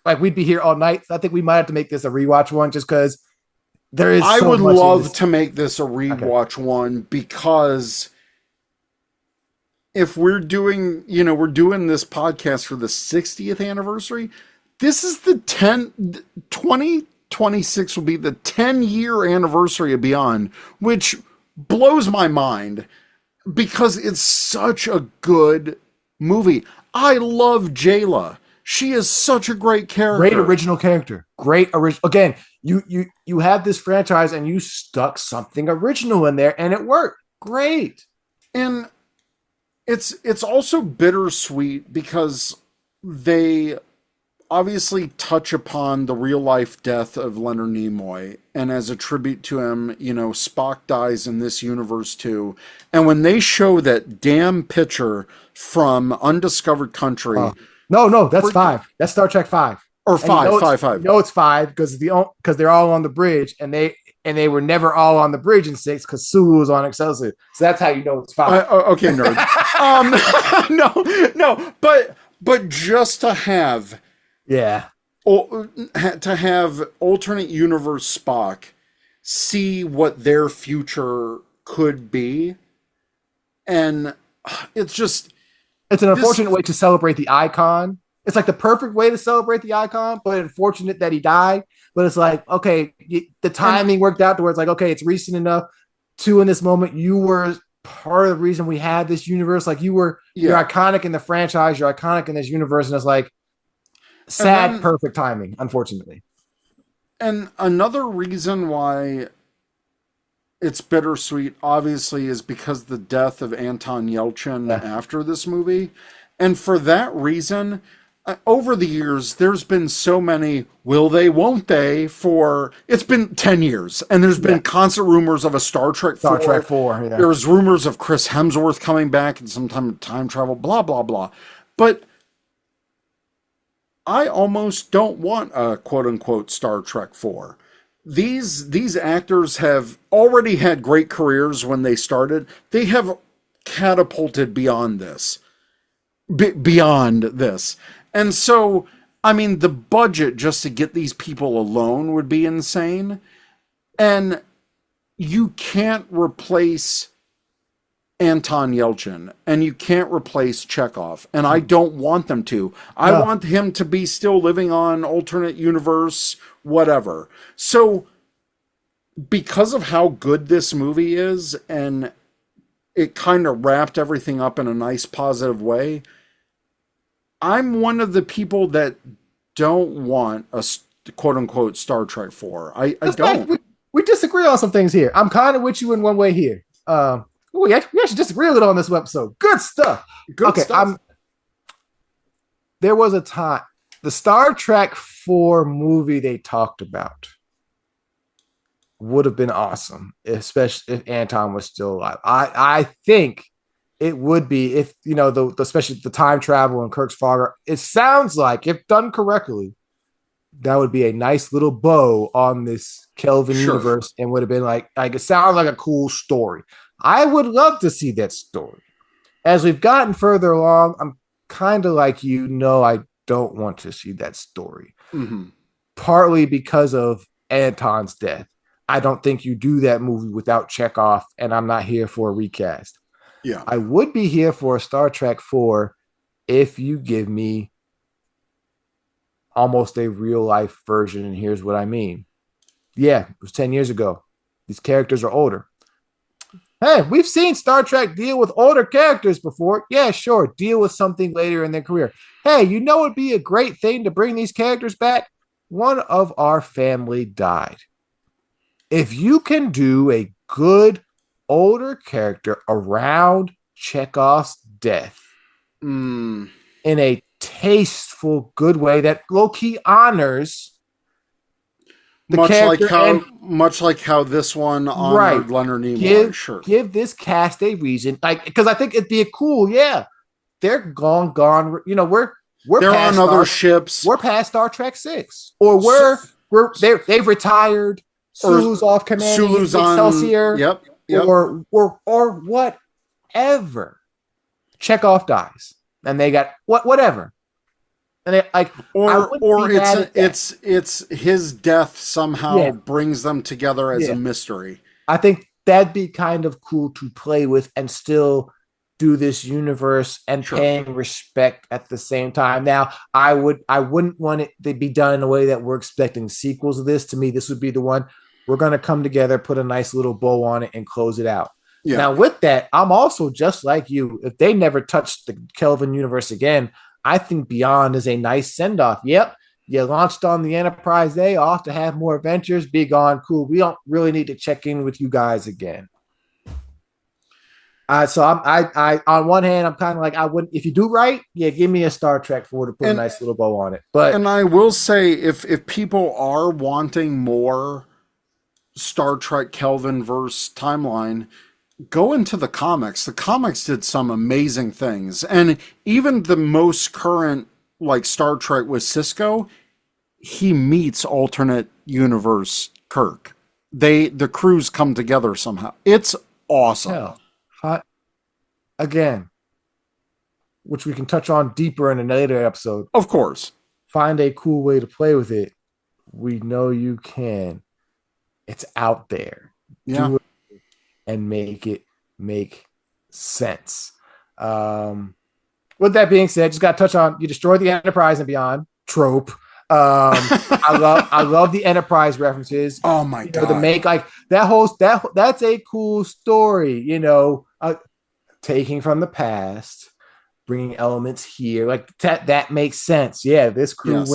Like we'd be here all night. So I think we might have to make this a rewatch one just because there is I so would much in love this. to make this a Okay. rewatch one, because if we're doing, we're doing this podcast for the 60th anniversary, this is the 2026 will be the 10-year anniversary of Beyond, which blows my mind because it's such a good movie. I love Jayla. She is such a great Great character. original character. Great original. Again, you had this franchise and you stuck something original in there and it worked. Great. And it's also bittersweet because they obviously touch upon the real life death of Leonard Nimoy, and as a tribute to him, Spock dies in this universe too. And when they show that damn picture from Undiscovered Uh, Country, no, that's freaking, five. That's Star Trek five. or And five, five, you five. know it's five because they're all on the bridge and they were never all on the bridge in six because Sulu was on Excelsior. So that's how you know it's five. Okay, nerd. Um, no, but just to have Yeah. to have alternate universe Spock see what their future could be, and it's just It's an this. unfortunate way to celebrate the icon. It's like the perfect way to celebrate the icon, but unfortunate that he died. But it's like, okay, the And timing worked out to where it's like, okay, it's recent enough. Two, in this moment, you were part of the reason we had this universe. Like you're yeah, iconic in the franchise, you're iconic in this universe, and it's like and sad, then perfect timing, unfortunately. and another reason why it's bittersweet, obviously, is because the death of Anton Yelchin Yeah. after this movie. And for that reason, over the years, there's been so many will they, won't they, for it's been 10 years. And there's Yeah. been constant rumors of a Star Trek Star Trek 4. 4, yeah. There's rumors of Chris Hemsworth coming back and sometime time travel, blah, blah, blah. But I almost don't want a quote unquote Star Trek 4. These actors have already had great careers when they started. They have catapulted beyond this. Beyond this. And so, I mean, the budget just to get these people alone would be insane. And you can't replace Anton Yelchin, and you can't replace Chekhov, and I don't want them to. I No. want him to be still living on alternate universe, whatever. So, because of how good this movie is, and it kind of wrapped everything up in a nice, positive way, I'm one of the people that don't want a quote unquote Star Trek 4. I This fact, don't. we disagree on some things here. I'm kind of with you in one way here. We actually disagree a little on this episode. Good stuff. Good Okay, stuff. there was a time the Star Trek 4 movie they talked about would have been awesome, especially if Anton was still alive. I think it would be if especially the time travel and Kirk's father. It sounds like if done correctly, that would be a nice little bow on this Kelvin Sure. universe and would have been like it sounds like a cool story. I would love to see that story. As we've gotten further along, I'm kind of like you. No, I don't want to see that story. Mm-hmm. Partly because of Anton's death. I don't think you do that movie without Chekhov, and I'm not here for a recast. Yeah. I would be here for a Star Trek 4 if you give me almost a real life version. And here's what I mean. Yeah, it was 10 years ago. These characters are older. Hey, we've seen Star Trek deal with older characters before. Yeah, sure. Deal with something later in their career. Hey, you know it'd be a great thing to bring these characters back? One of our family died. If you can do a good older character around Chekhov's death Mm. in a tasteful, good way that low-key honors the character much like how this one honored right. Leonard Nimoy. Give this cast a reason, like because I think it'd be a cool, yeah. They're gone. You know, they're on other ships. We're past Star Trek 6, or they've retired. Sulu's off command. Sulu's on Excelsior. Yep. Or whatever. Chekhov dies, and they got whatever. And they, like, or it's his death somehow brings them together as a mystery. I think that'd be kind of cool to play with and still do this universe and paying respect at the same time. Now, I wouldn't want it to be done in a way that we're expecting sequels of this. To me, this would be the one we're going to come together, put a nice little bow on it, and close it out. Yeah. Now, with that, I'm also just like you. If they never touch the Kelvin universe again, I think Beyond is a nice send-off. Yep, you launched on the Enterprise A, off to have more adventures, be gone, cool. We don't really need to check in with you guys again. So I on one hand, I'm kind of like, I wouldn't, if you do right, give me a Star Trek 4 to put a nice little bow on it. And I will say, if people are wanting more Star Trek Kelvin verse timeline, go into the comics. The comics did some amazing things. And even the most current, like Star Trek with Sisko, he meets alternate universe Kirk. The crews come together somehow. It's awesome. Again, which we can touch on deeper in a later episode. Of course. Find a cool way to play with it. We know you can. It's out there. Yeah. Do it and make it make sense. With that being said, just got to touch on, you destroy the Enterprise and Beyond trope. I love the Enterprise references. Oh my god! To make like that's a cool story. You know, taking from the past, bringing elements here, like that makes sense. Yeah, this crew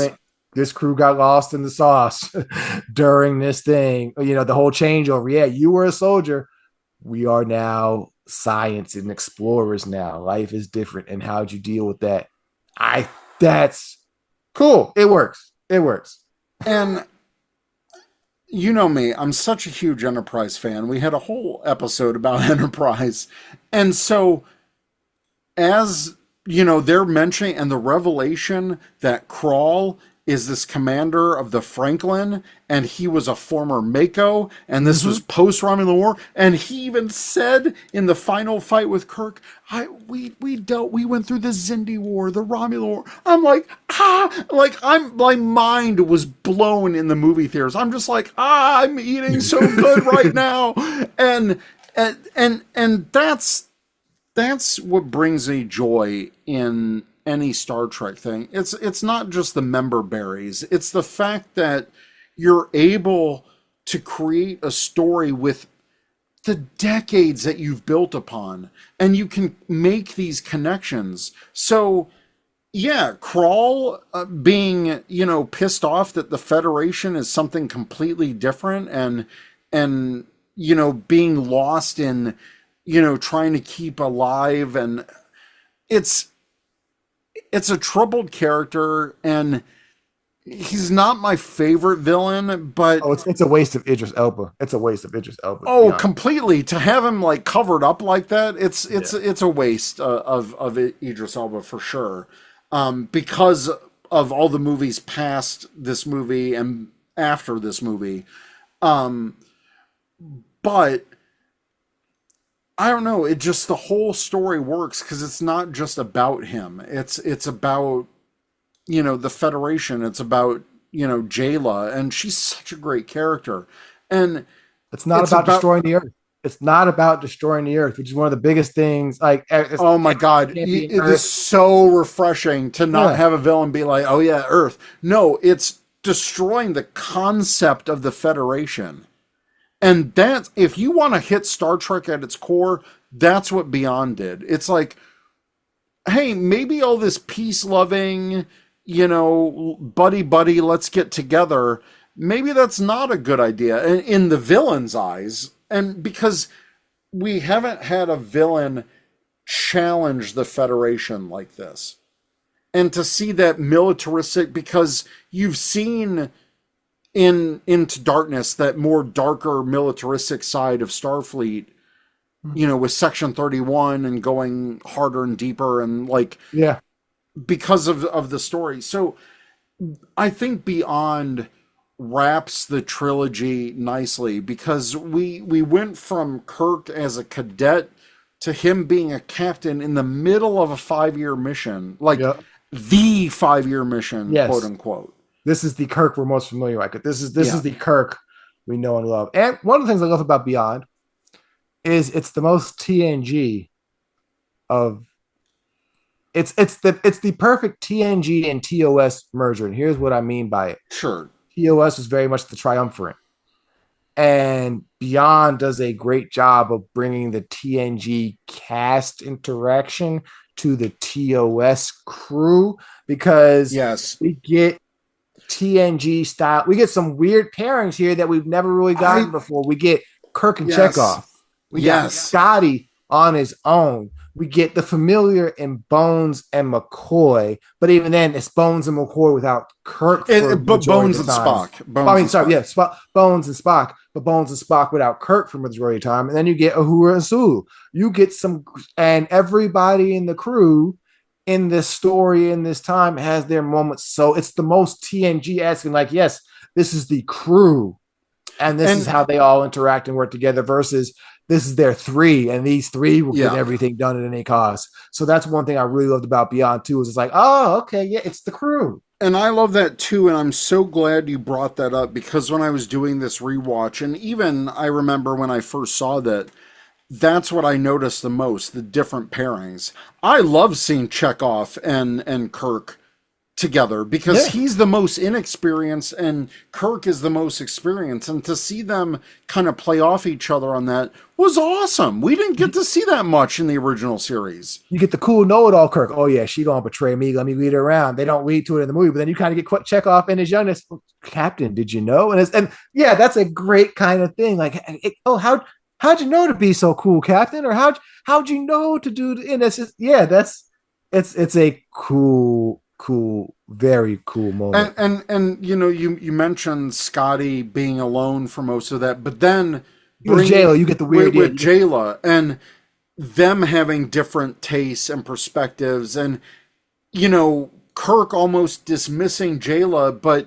got lost in the sauce during this thing. You know, the whole changeover. Yeah, you were a soldier. We are now science and explorers now. Life is different. And how'd you deal with that? That's cool. It works. And you know me, I'm such a huge Enterprise fan. We had a whole episode about Enterprise. And so, as you know, they're mentioning, and the revelation that Krall is this commander of the Franklin, and he was a former Mako, and this was post-Romulan War, and he even said in the final fight with Kirk, we went through the Xindi War, the Romulan War. I'm like, my mind was blown in the movie theaters. I'm just like, I'm eating so good right now, and that's what brings me joy in any Star Trek thing. It's not just the member berries. It's the fact that you're able to create a story with the decades that you've built upon, and you can make these connections. So yeah, Krall being, pissed off that the Federation is something completely different, and being lost in, trying to keep alive, and it's a troubled character, and he's not my favorite villain, but it's a waste of Idris Elba. Oh, completely. To have him like covered up like that, it's a waste of Idris Elba for sure. Because of all the movies past this movie and after this movie. But I don't know. It just, the whole story works because it's not just about him. It's about, the Federation. It's about, Jayla, and she's such a great character. And it's not about destroying the Earth. It's not about destroying the Earth, which is one of the biggest things. Like, oh my God, it is so refreshing to not have a villain be like, oh yeah, Earth. No, it's destroying the concept of the Federation. And that's, if you want to hit Star Trek at its core, that's what Beyond did. It's like, hey, maybe all this peace-loving, buddy, let's get together. Maybe that's not a good idea in the villain's eyes. And because we haven't had a villain challenge the Federation like this. And to see that militaristic, because you've seen Into Darkness, that more darker militaristic side of Starfleet, with Section 31 and going harder and deeper and because of the story. So I think Beyond wraps the trilogy nicely, because we went from Kirk as a cadet to him being a captain in the middle of a 5-year mission, the 5-year mission, quote unquote. This is the Kirk we're most familiar with. This is the Kirk we know and love. And one of the things I love about Beyond is it's the most TNG of it's the perfect TNG and TOS merger. And here's what I mean by it. Sure. TOS is very much the triumvirate. And Beyond does a great job of bringing the TNG cast interaction to the TOS crew, because we get TNG style. We get some weird pairings here that we've never really gotten before. We get Kirk and Chekhov. We got Scotty on his own. We get the familiar in Bones and McCoy, but even then, it's Bones and McCoy without Kirk. But Bones and Spock. Bones and Spock, but Bones and Spock without Kirk for the majority of the time. And then you get Uhura and Sulu. You get some, and everybody in the crew in this story in this time has their moments. So it's the most TNG asking, like, yes, this is the crew, and this is how they all interact and work together, versus this is their 3, and these 3 will get everything done at any cost. So that's one thing I really loved about Beyond too, is it's like, oh, okay, yeah, it's the crew. And I love that too, and I'm so glad you brought that up, because when I was doing this rewatch, and even I remember when I first saw that's what I noticed the most, the different pairings. I love seeing Chekhov and Kirk together, because he's the most inexperienced and Kirk is the most experienced, and to see them kind of play off each other on that was awesome. We didn't get to see that much in the original series. You get the cool know-it-all Kirk. Oh yeah, she gonna betray me, let me lead her around. They don't lead to it in the movie, but then you kind of get Chekhov in his youngness. Captain, did you know? And that's a great kind of thing. Like, how'd you know to be so cool, Captain? Or how'd you know to do? And it's just, it's a cool, very cool moment. And you mentioned Scotty being alone for most of that, but then with Jayla, you get the weird with Jayla, and them having different tastes and perspectives, and Kirk almost dismissing Jayla, but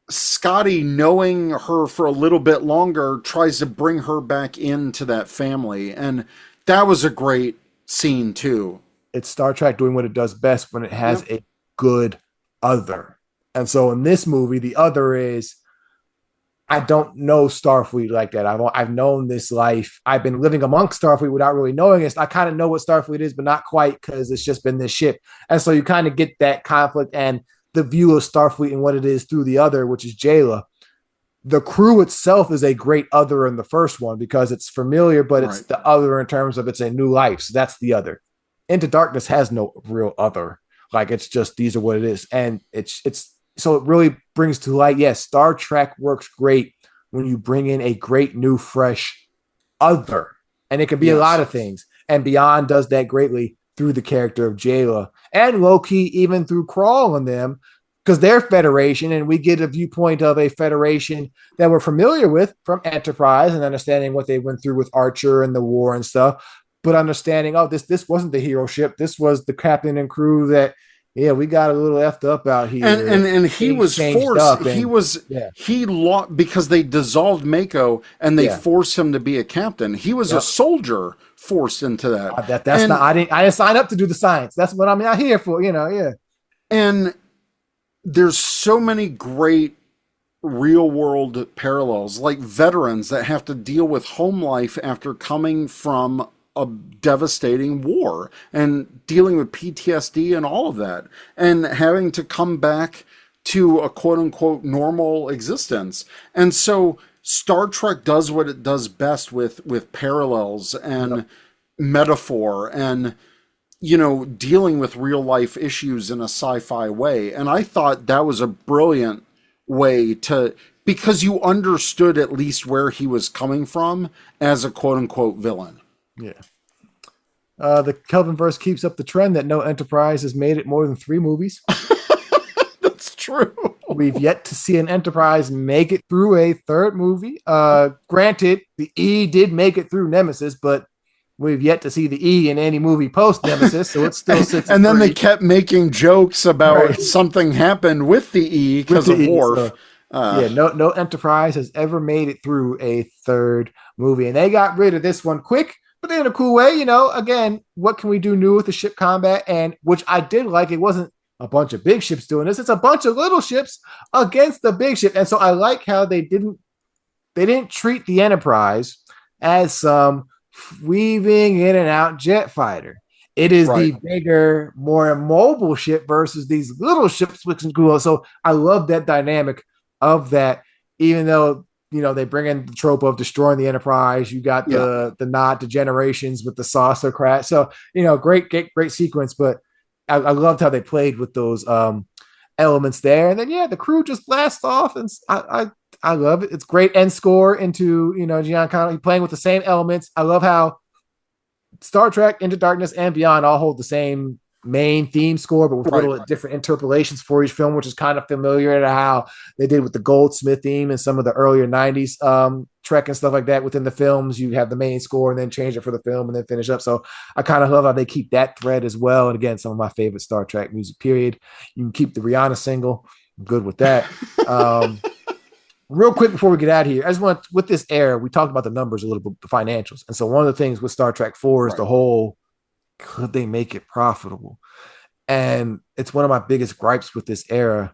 Scotty, knowing her for a little bit longer, tries to bring her back into that family, and that was a great scene too. It's Star Trek doing what it does best when it has a good other. And so in this movie, the other is, I don't know Starfleet like that. I've known this life. I've been living amongst Starfleet without really knowing it. I kind of know what Starfleet is, but not quite, because it's just been this ship. And so you kind of get that conflict and the view of Starfleet and what it is through the other, which is Jayla. The crew itself is a great other in the first one, because it's familiar, but it's the other in terms of it's a new life. So that's the other. Into Darkness has no real other. Like, it's just, these are what it is. And it's so it really brings to light, yes, Star Trek works great when you bring in a great new, fresh other. And it can be a lot of things. And Beyond does that greatly through the character of Jayla, and low-key even through Crawl and them, because they're Federation, and we get a viewpoint of a Federation that we're familiar with from Enterprise, and understanding what they went through with Archer and the war and stuff, but understanding, this wasn't the hero ship. This was the captain and crew that yeah, we got a little effed up out and here. and he Things was changed forced. up, He and was yeah, he lost because they dissolved Mako and they yeah, forced him to be a captain. He was a yep. soldier forced into that, That's not. and I didn't sign up to do the science. That's what I'm out here for. Yeah, and there's so many great real world parallels, like veterans that have to deal with home life after coming from a devastating war and dealing with PTSD and all of that, and having to come back to a quote unquote normal existence. And so Star Trek does what it does best with parallels yep. and metaphor and dealing with real life issues in a sci-fi way. And I thought that was a brilliant way to, because you understood at least where he was coming from as a quote unquote villain. Yeah. The Kelvin verse keeps up the trend that no Enterprise has made it more than 3 movies. That's true. We've yet to see an Enterprise make it through a third movie. Granted, the E did make it through Nemesis, but we've yet to see the E in any movie post Nemesis, so it still sits at And then they 3. kept making jokes about Right. something happened with the E With because the of E. Worf. So yeah, no Enterprise has ever made it through a third movie. And they got rid of this one quick, but in a cool way. Again, what can we do new with the ship combat? And which I did like, it wasn't a bunch of big ships doing this, it's a bunch of little ships against the big ship. And so I like how they didn't treat the Enterprise as some weaving in and out jet fighter. It is Right. the bigger, more mobile ship versus these little ships, which is cool. So I love that dynamic of that, even though they bring in the trope of destroying the Enterprise. You got Yeah. the nod to Generations with the saucer crash. So great sequence. But I loved how they played with those elements there. And then the crew just blasts off, and I love it. It's great end score into Giancarlo playing with the same elements. I love how Star Trek, Into Darkness, and Beyond all hold the same main theme score, but with Right. little different interpolations for each film, which is kind of familiar to how they did with the Goldsmith theme and some of the earlier 90s Trek and stuff like that. Within the films, you have the main score and then change it for the film and then finish up. So I kind of love how they keep that thread as well. And again, some of my favorite Star Trek music, period. You can keep the Rihanna single. I'm good with that. Real quick before we get out of here, I just want, with this era, we talked about the numbers a little bit, the financials. And so one of the things with Star Trek 4 is the whole, could they make it profitable? And it's one of my biggest gripes with this era.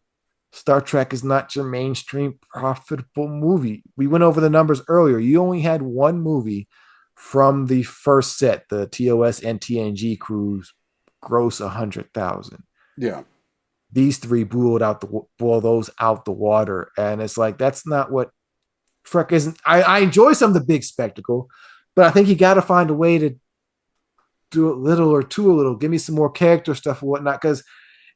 Star Trek is not your mainstream profitable movie. We went over the numbers earlier. You only had one movie from the first set, the TOS and TNG cruise, gross 100,000. Yeah. These 3 blew those out the water. And it's like, that's not what Trek isn't. I enjoy some of the big spectacle, but I think you got to find a way to do a little or too a little. Give me some more character stuff or whatnot. Because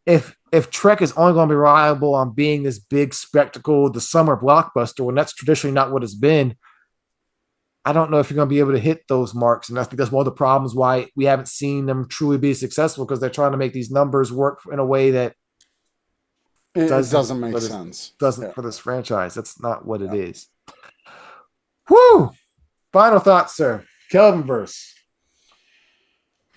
if Trek is only going to be reliable on being this big spectacle, the summer blockbuster, when that's traditionally not what it's been, I don't know if you're going to be able to hit those marks. And I think that's one of the problems why we haven't seen them truly be successful, because they're trying to make these numbers work in a way that It doesn't make doesn't sense. for this franchise. That's not what it is. Woo! Final thoughts, sir. Kelvin verse.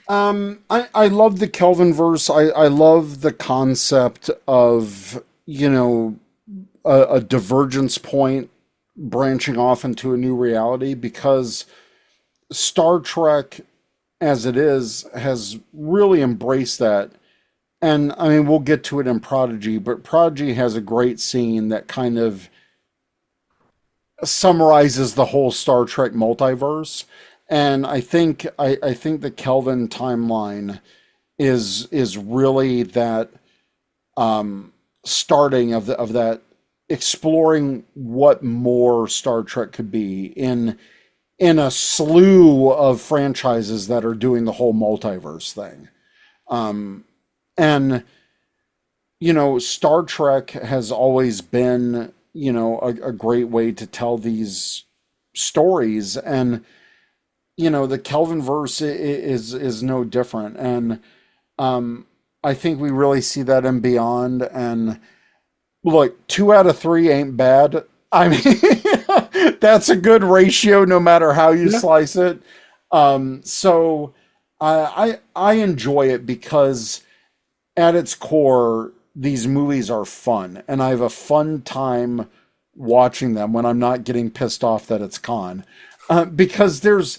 I love the Kelvin verse. I love the concept of, a divergence point branching off into a new reality, because Star Trek as it is has really embraced that. And I mean, we'll get to it in Prodigy, but Prodigy has a great scene that kind of summarizes the whole Star Trek multiverse. And I think the Kelvin timeline is really that starting of that exploring what more Star Trek could be in a slew of franchises that are doing the whole multiverse thing. And Star Trek has always been, a great way to tell these stories. And, the Kelvin verse is no different. And I think we really see that in Beyond. And look, 2 out of 3 ain't bad. I mean, that's a good ratio no matter how you slice it. So I enjoy it because at its core, these movies are fun, and I have a fun time watching them when I'm not getting pissed off that it's con. Because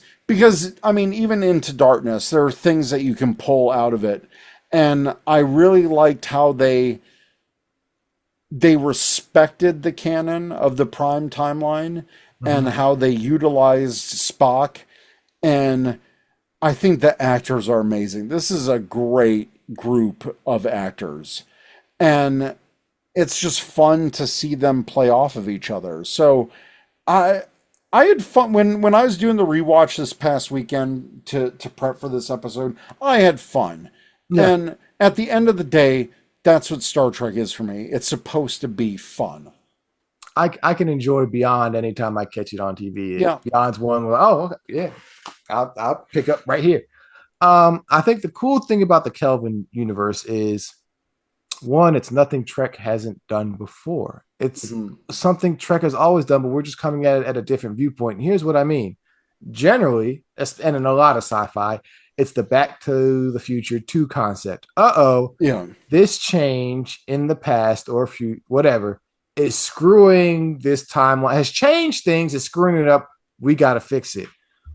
I mean, even Into Darkness, there are things that you can pull out of it, and I really liked how they respected the canon of the Prime timeline and Mhm. how they utilized Spock. And I think the actors are amazing. This is a great group of actors. And it's just fun to see them play off of each other. So I I had fun when I was doing the rewatch this past weekend to prep for this episode. I had fun. Yeah, And at the end of the day, that's what Star Trek is for me. It's supposed to be fun. I can enjoy Beyond anytime I catch it on TV. Yeah. Beyond's one where, oh, okay, yeah, I'll pick up right here. I think the cool thing about the Kelvin universe is one, it's nothing Trek hasn't done before. It's Mhm. something Trek has always done, but we're just coming at it at a different viewpoint. And here's what I mean. Generally, and in a lot of sci-fi, it's the Back to the Future 2 concept. Uh-oh, Yeah. this change in the past or whatever is screwing this timeline, has changed things, is screwing it up. We got to fix it.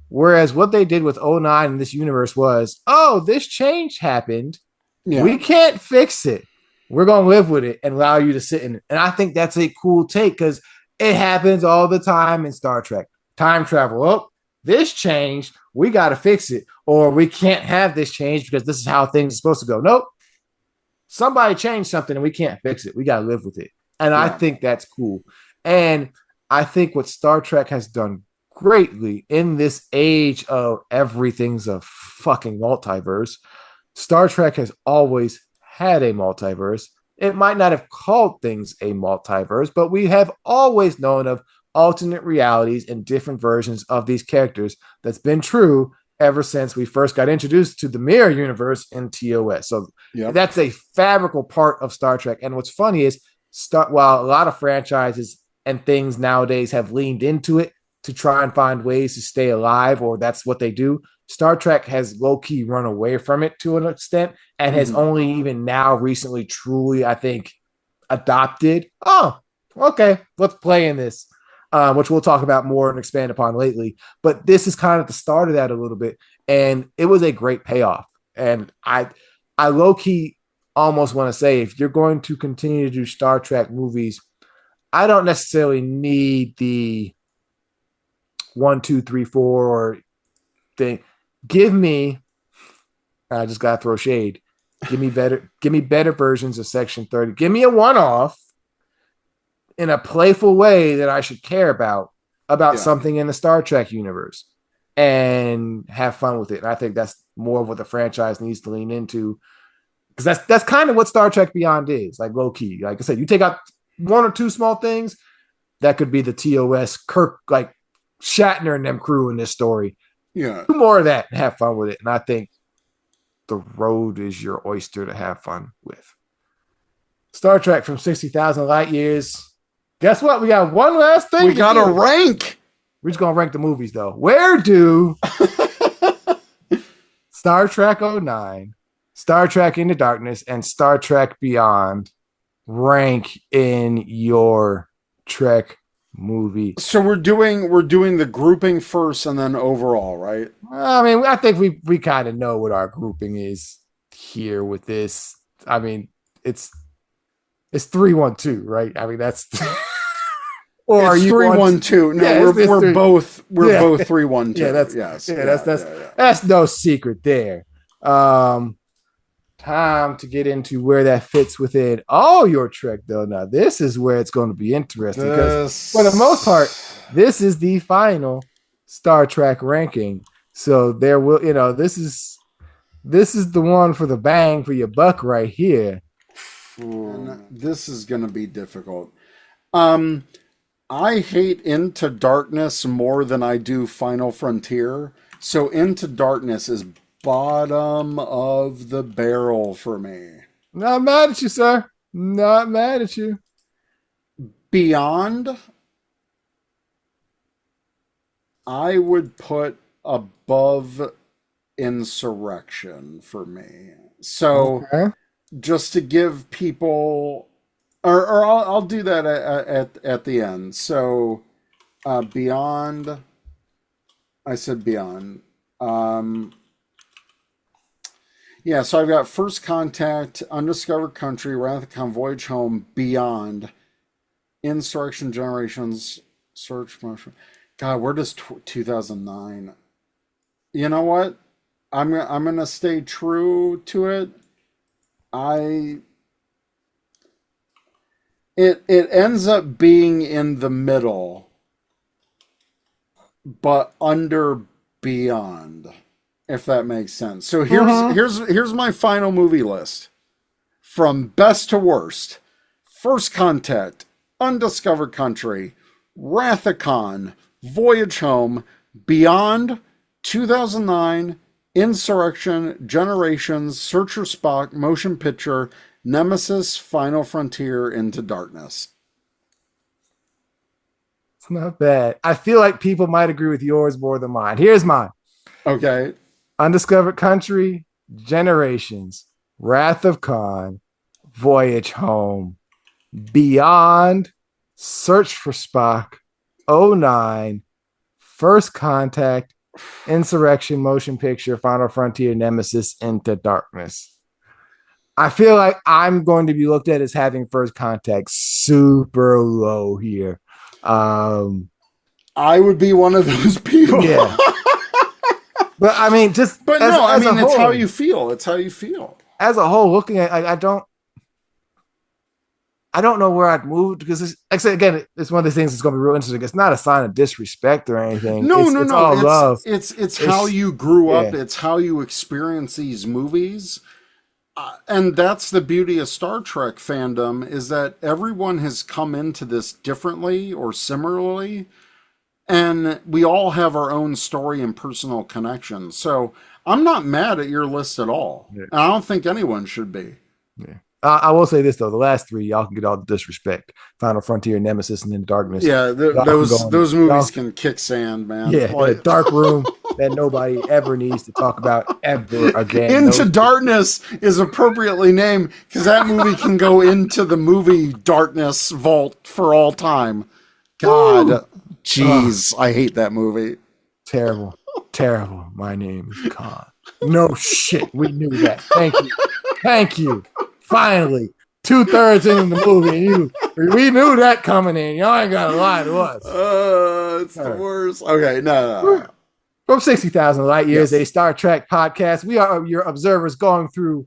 Whereas what they did with '09 in this universe was, oh, this change happened. Yeah. We can't fix it. We're going to live with it and allow you to sit in it. And I think that's a cool take because it happens all the time in Star Trek. Time travel. Oh, this changed. We got to fix it. Or we can't have this change because this is how things are supposed to go. Nope. Somebody changed something and we can't fix it. We got to live with it. And I Yeah. think that's cool. And I think what Star Trek has done greatly in this age of everything's a fucking multiverse, Star Trek has always had a multiverse. It might not have called things a multiverse, but we have always known of alternate realities and different versions of these characters. That's been true ever since we first got introduced to the mirror universe in TOS. So Yep. that's a fabrical part of Star Trek. And what's funny is, while a lot of franchises and things nowadays have leaned into it to try and find ways to stay alive, or that's what they do, Star Trek has low key run away from it to an extent and has Mhm. only even now recently truly, I think, adopted. Oh, okay, let's play in this, which we'll talk about more and expand upon lately. But this is kind of the start of that a little bit, and it was a great payoff. And I low key almost want to say, if you're going to continue to do Star Trek movies, I don't necessarily need the 1, 2, 3, 4 thing. Give me, I just gotta throw shade. Give me better versions of Section 30. Give me a one-off in a playful way that I should care about Yeah. something in the Star Trek universe and have fun with it. And I think that's more of what the franchise needs to lean into. Because that's kind of what Star Trek Beyond is, like low key. Like I said, you take out one or two small things, that could be the TOS Kirk, like Shatner and them crew in this story. Yeah. Do more of that and have fun with it. And I think the road is your oyster to have fun with. Star Trek from 60,000 light years. Guess what? We got one last thing. We got to rank. We're just gonna rank the movies though. Where do Star Trek '09, Star Trek Into Darkness, and Star Trek Beyond rank in your Trek movie? So we're doing the grouping first and then overall, right? I mean, I think we kind of know what our grouping is here with this. I mean, it's 3-1-2, right? I mean, that's or are It's you 3-1-2. No, Yeah, we're both yeah. 3-1-2. Yeah, Yes. that's no secret there. Time to get into where that fits within all your Trek, though. Now, this is where it's going to be interesting because, for the most part, this is the final Star Trek ranking. So there will, this is the one for the bang for your buck right here. And this is going to be difficult. Um, I hate Into Darkness more than I do Final Frontier. So Into Darkness is bottom of the barrel for me. Not mad at you, sir. Not mad at you. Beyond, I would put above Insurrection for me. So Okay. just to give people, or I'll do that at the end. So, Beyond, I said Beyond. Yeah, so I've got First Contact, Undiscovered Country, Wrath of Khan, Voyage Home, Beyond, Insurrection, Generations, Search Motion. God, where does 2009? You know what? I'm gonna stay true to it. I it ends up being in the middle, but under Beyond, if that makes sense. So here's my final movie list from best to worst: First Contact, Undiscovered Country, Wrath of Khan, Voyage Home, Beyond, 2009, Insurrection, Generations, Searcher Spock, Motion Picture, Nemesis, Final Frontier, Into Darkness. It's not bad. I feel like people might agree with yours more than mine. Here's mine. Okay. Undiscovered Country, Generations, Wrath of Khan, Voyage Home, Beyond, Search for Spock, 09, First Contact, Insurrection, Motion Picture, Final Frontier, Nemesis, Into Darkness. I feel like I'm going to be looked at as having First Contact super low here. I would be one of those people. Yeah. But I mean, it's how you feel. It's how you feel. As a whole, looking at, I don't know where I'd move because like I said, again, it's one of the things that's going to be real interesting. It's not a sign of disrespect or anything. No. It's all love. It's how you grew up. It's how you experience these movies. And that's the beauty of Star Trek fandom, is that everyone has come into this differently or similarly. And we all have our own story and personal connections. So I'm not mad at your list at all. Yeah. And I don't think anyone should be. Yeah. I will say this, though. The last three, y'all can get all the disrespect. Final Frontier, Nemesis, and then Darkness. Yeah, those movies can kick sand, man. Yeah, like, dark room that nobody ever needs to talk about ever again. Into Darkness is appropriately named because that movie can go into the movie Darkness vault for all time. God, jeez, I hate that movie. Terrible. My name is Khan. No shit, we knew that. Thank you. Finally, 2/3 in the movie, and we knew that coming in. Y'all ain't got to lie to us. It's the worst. Okay, no. From 60,000 Light Years, a Star Trek podcast. We are your observers going through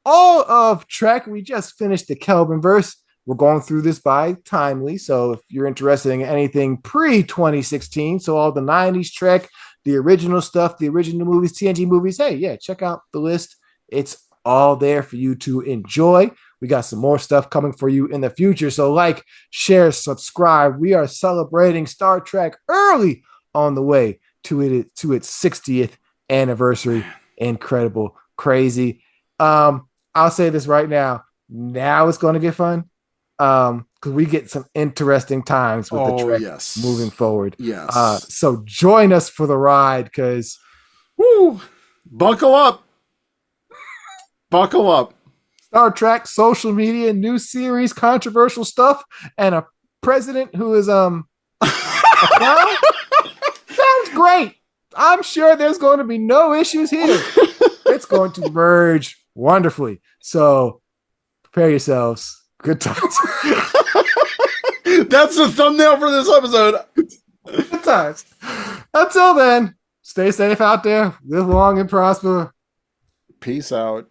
all of Trek. We just finished the Kelvin verse. We're going through this by Timely. So if you're interested in anything pre-2016, so all the 90s Trek, the original stuff, the original movies, TNG movies, hey, yeah, check out the list. It's all there for you to enjoy. We got some more stuff coming for you in the future. So like, share, subscribe. We are celebrating Star Trek early on the way to its 60th anniversary. Incredible, crazy. I'll say this right now. Now it's going to get fun. Because we get some interesting times with the Trek moving forward. Yes. So join us for the ride because buckle up. Buckle up. Star Trek, social media, new series, controversial stuff, and a president who is a clown. Sounds great. I'm sure there's going to be no issues here. It's going to merge wonderfully. So prepare yourselves. Good times. That's the thumbnail for this episode. Good times. Until then, stay safe out there. Live long and prosper. Peace out.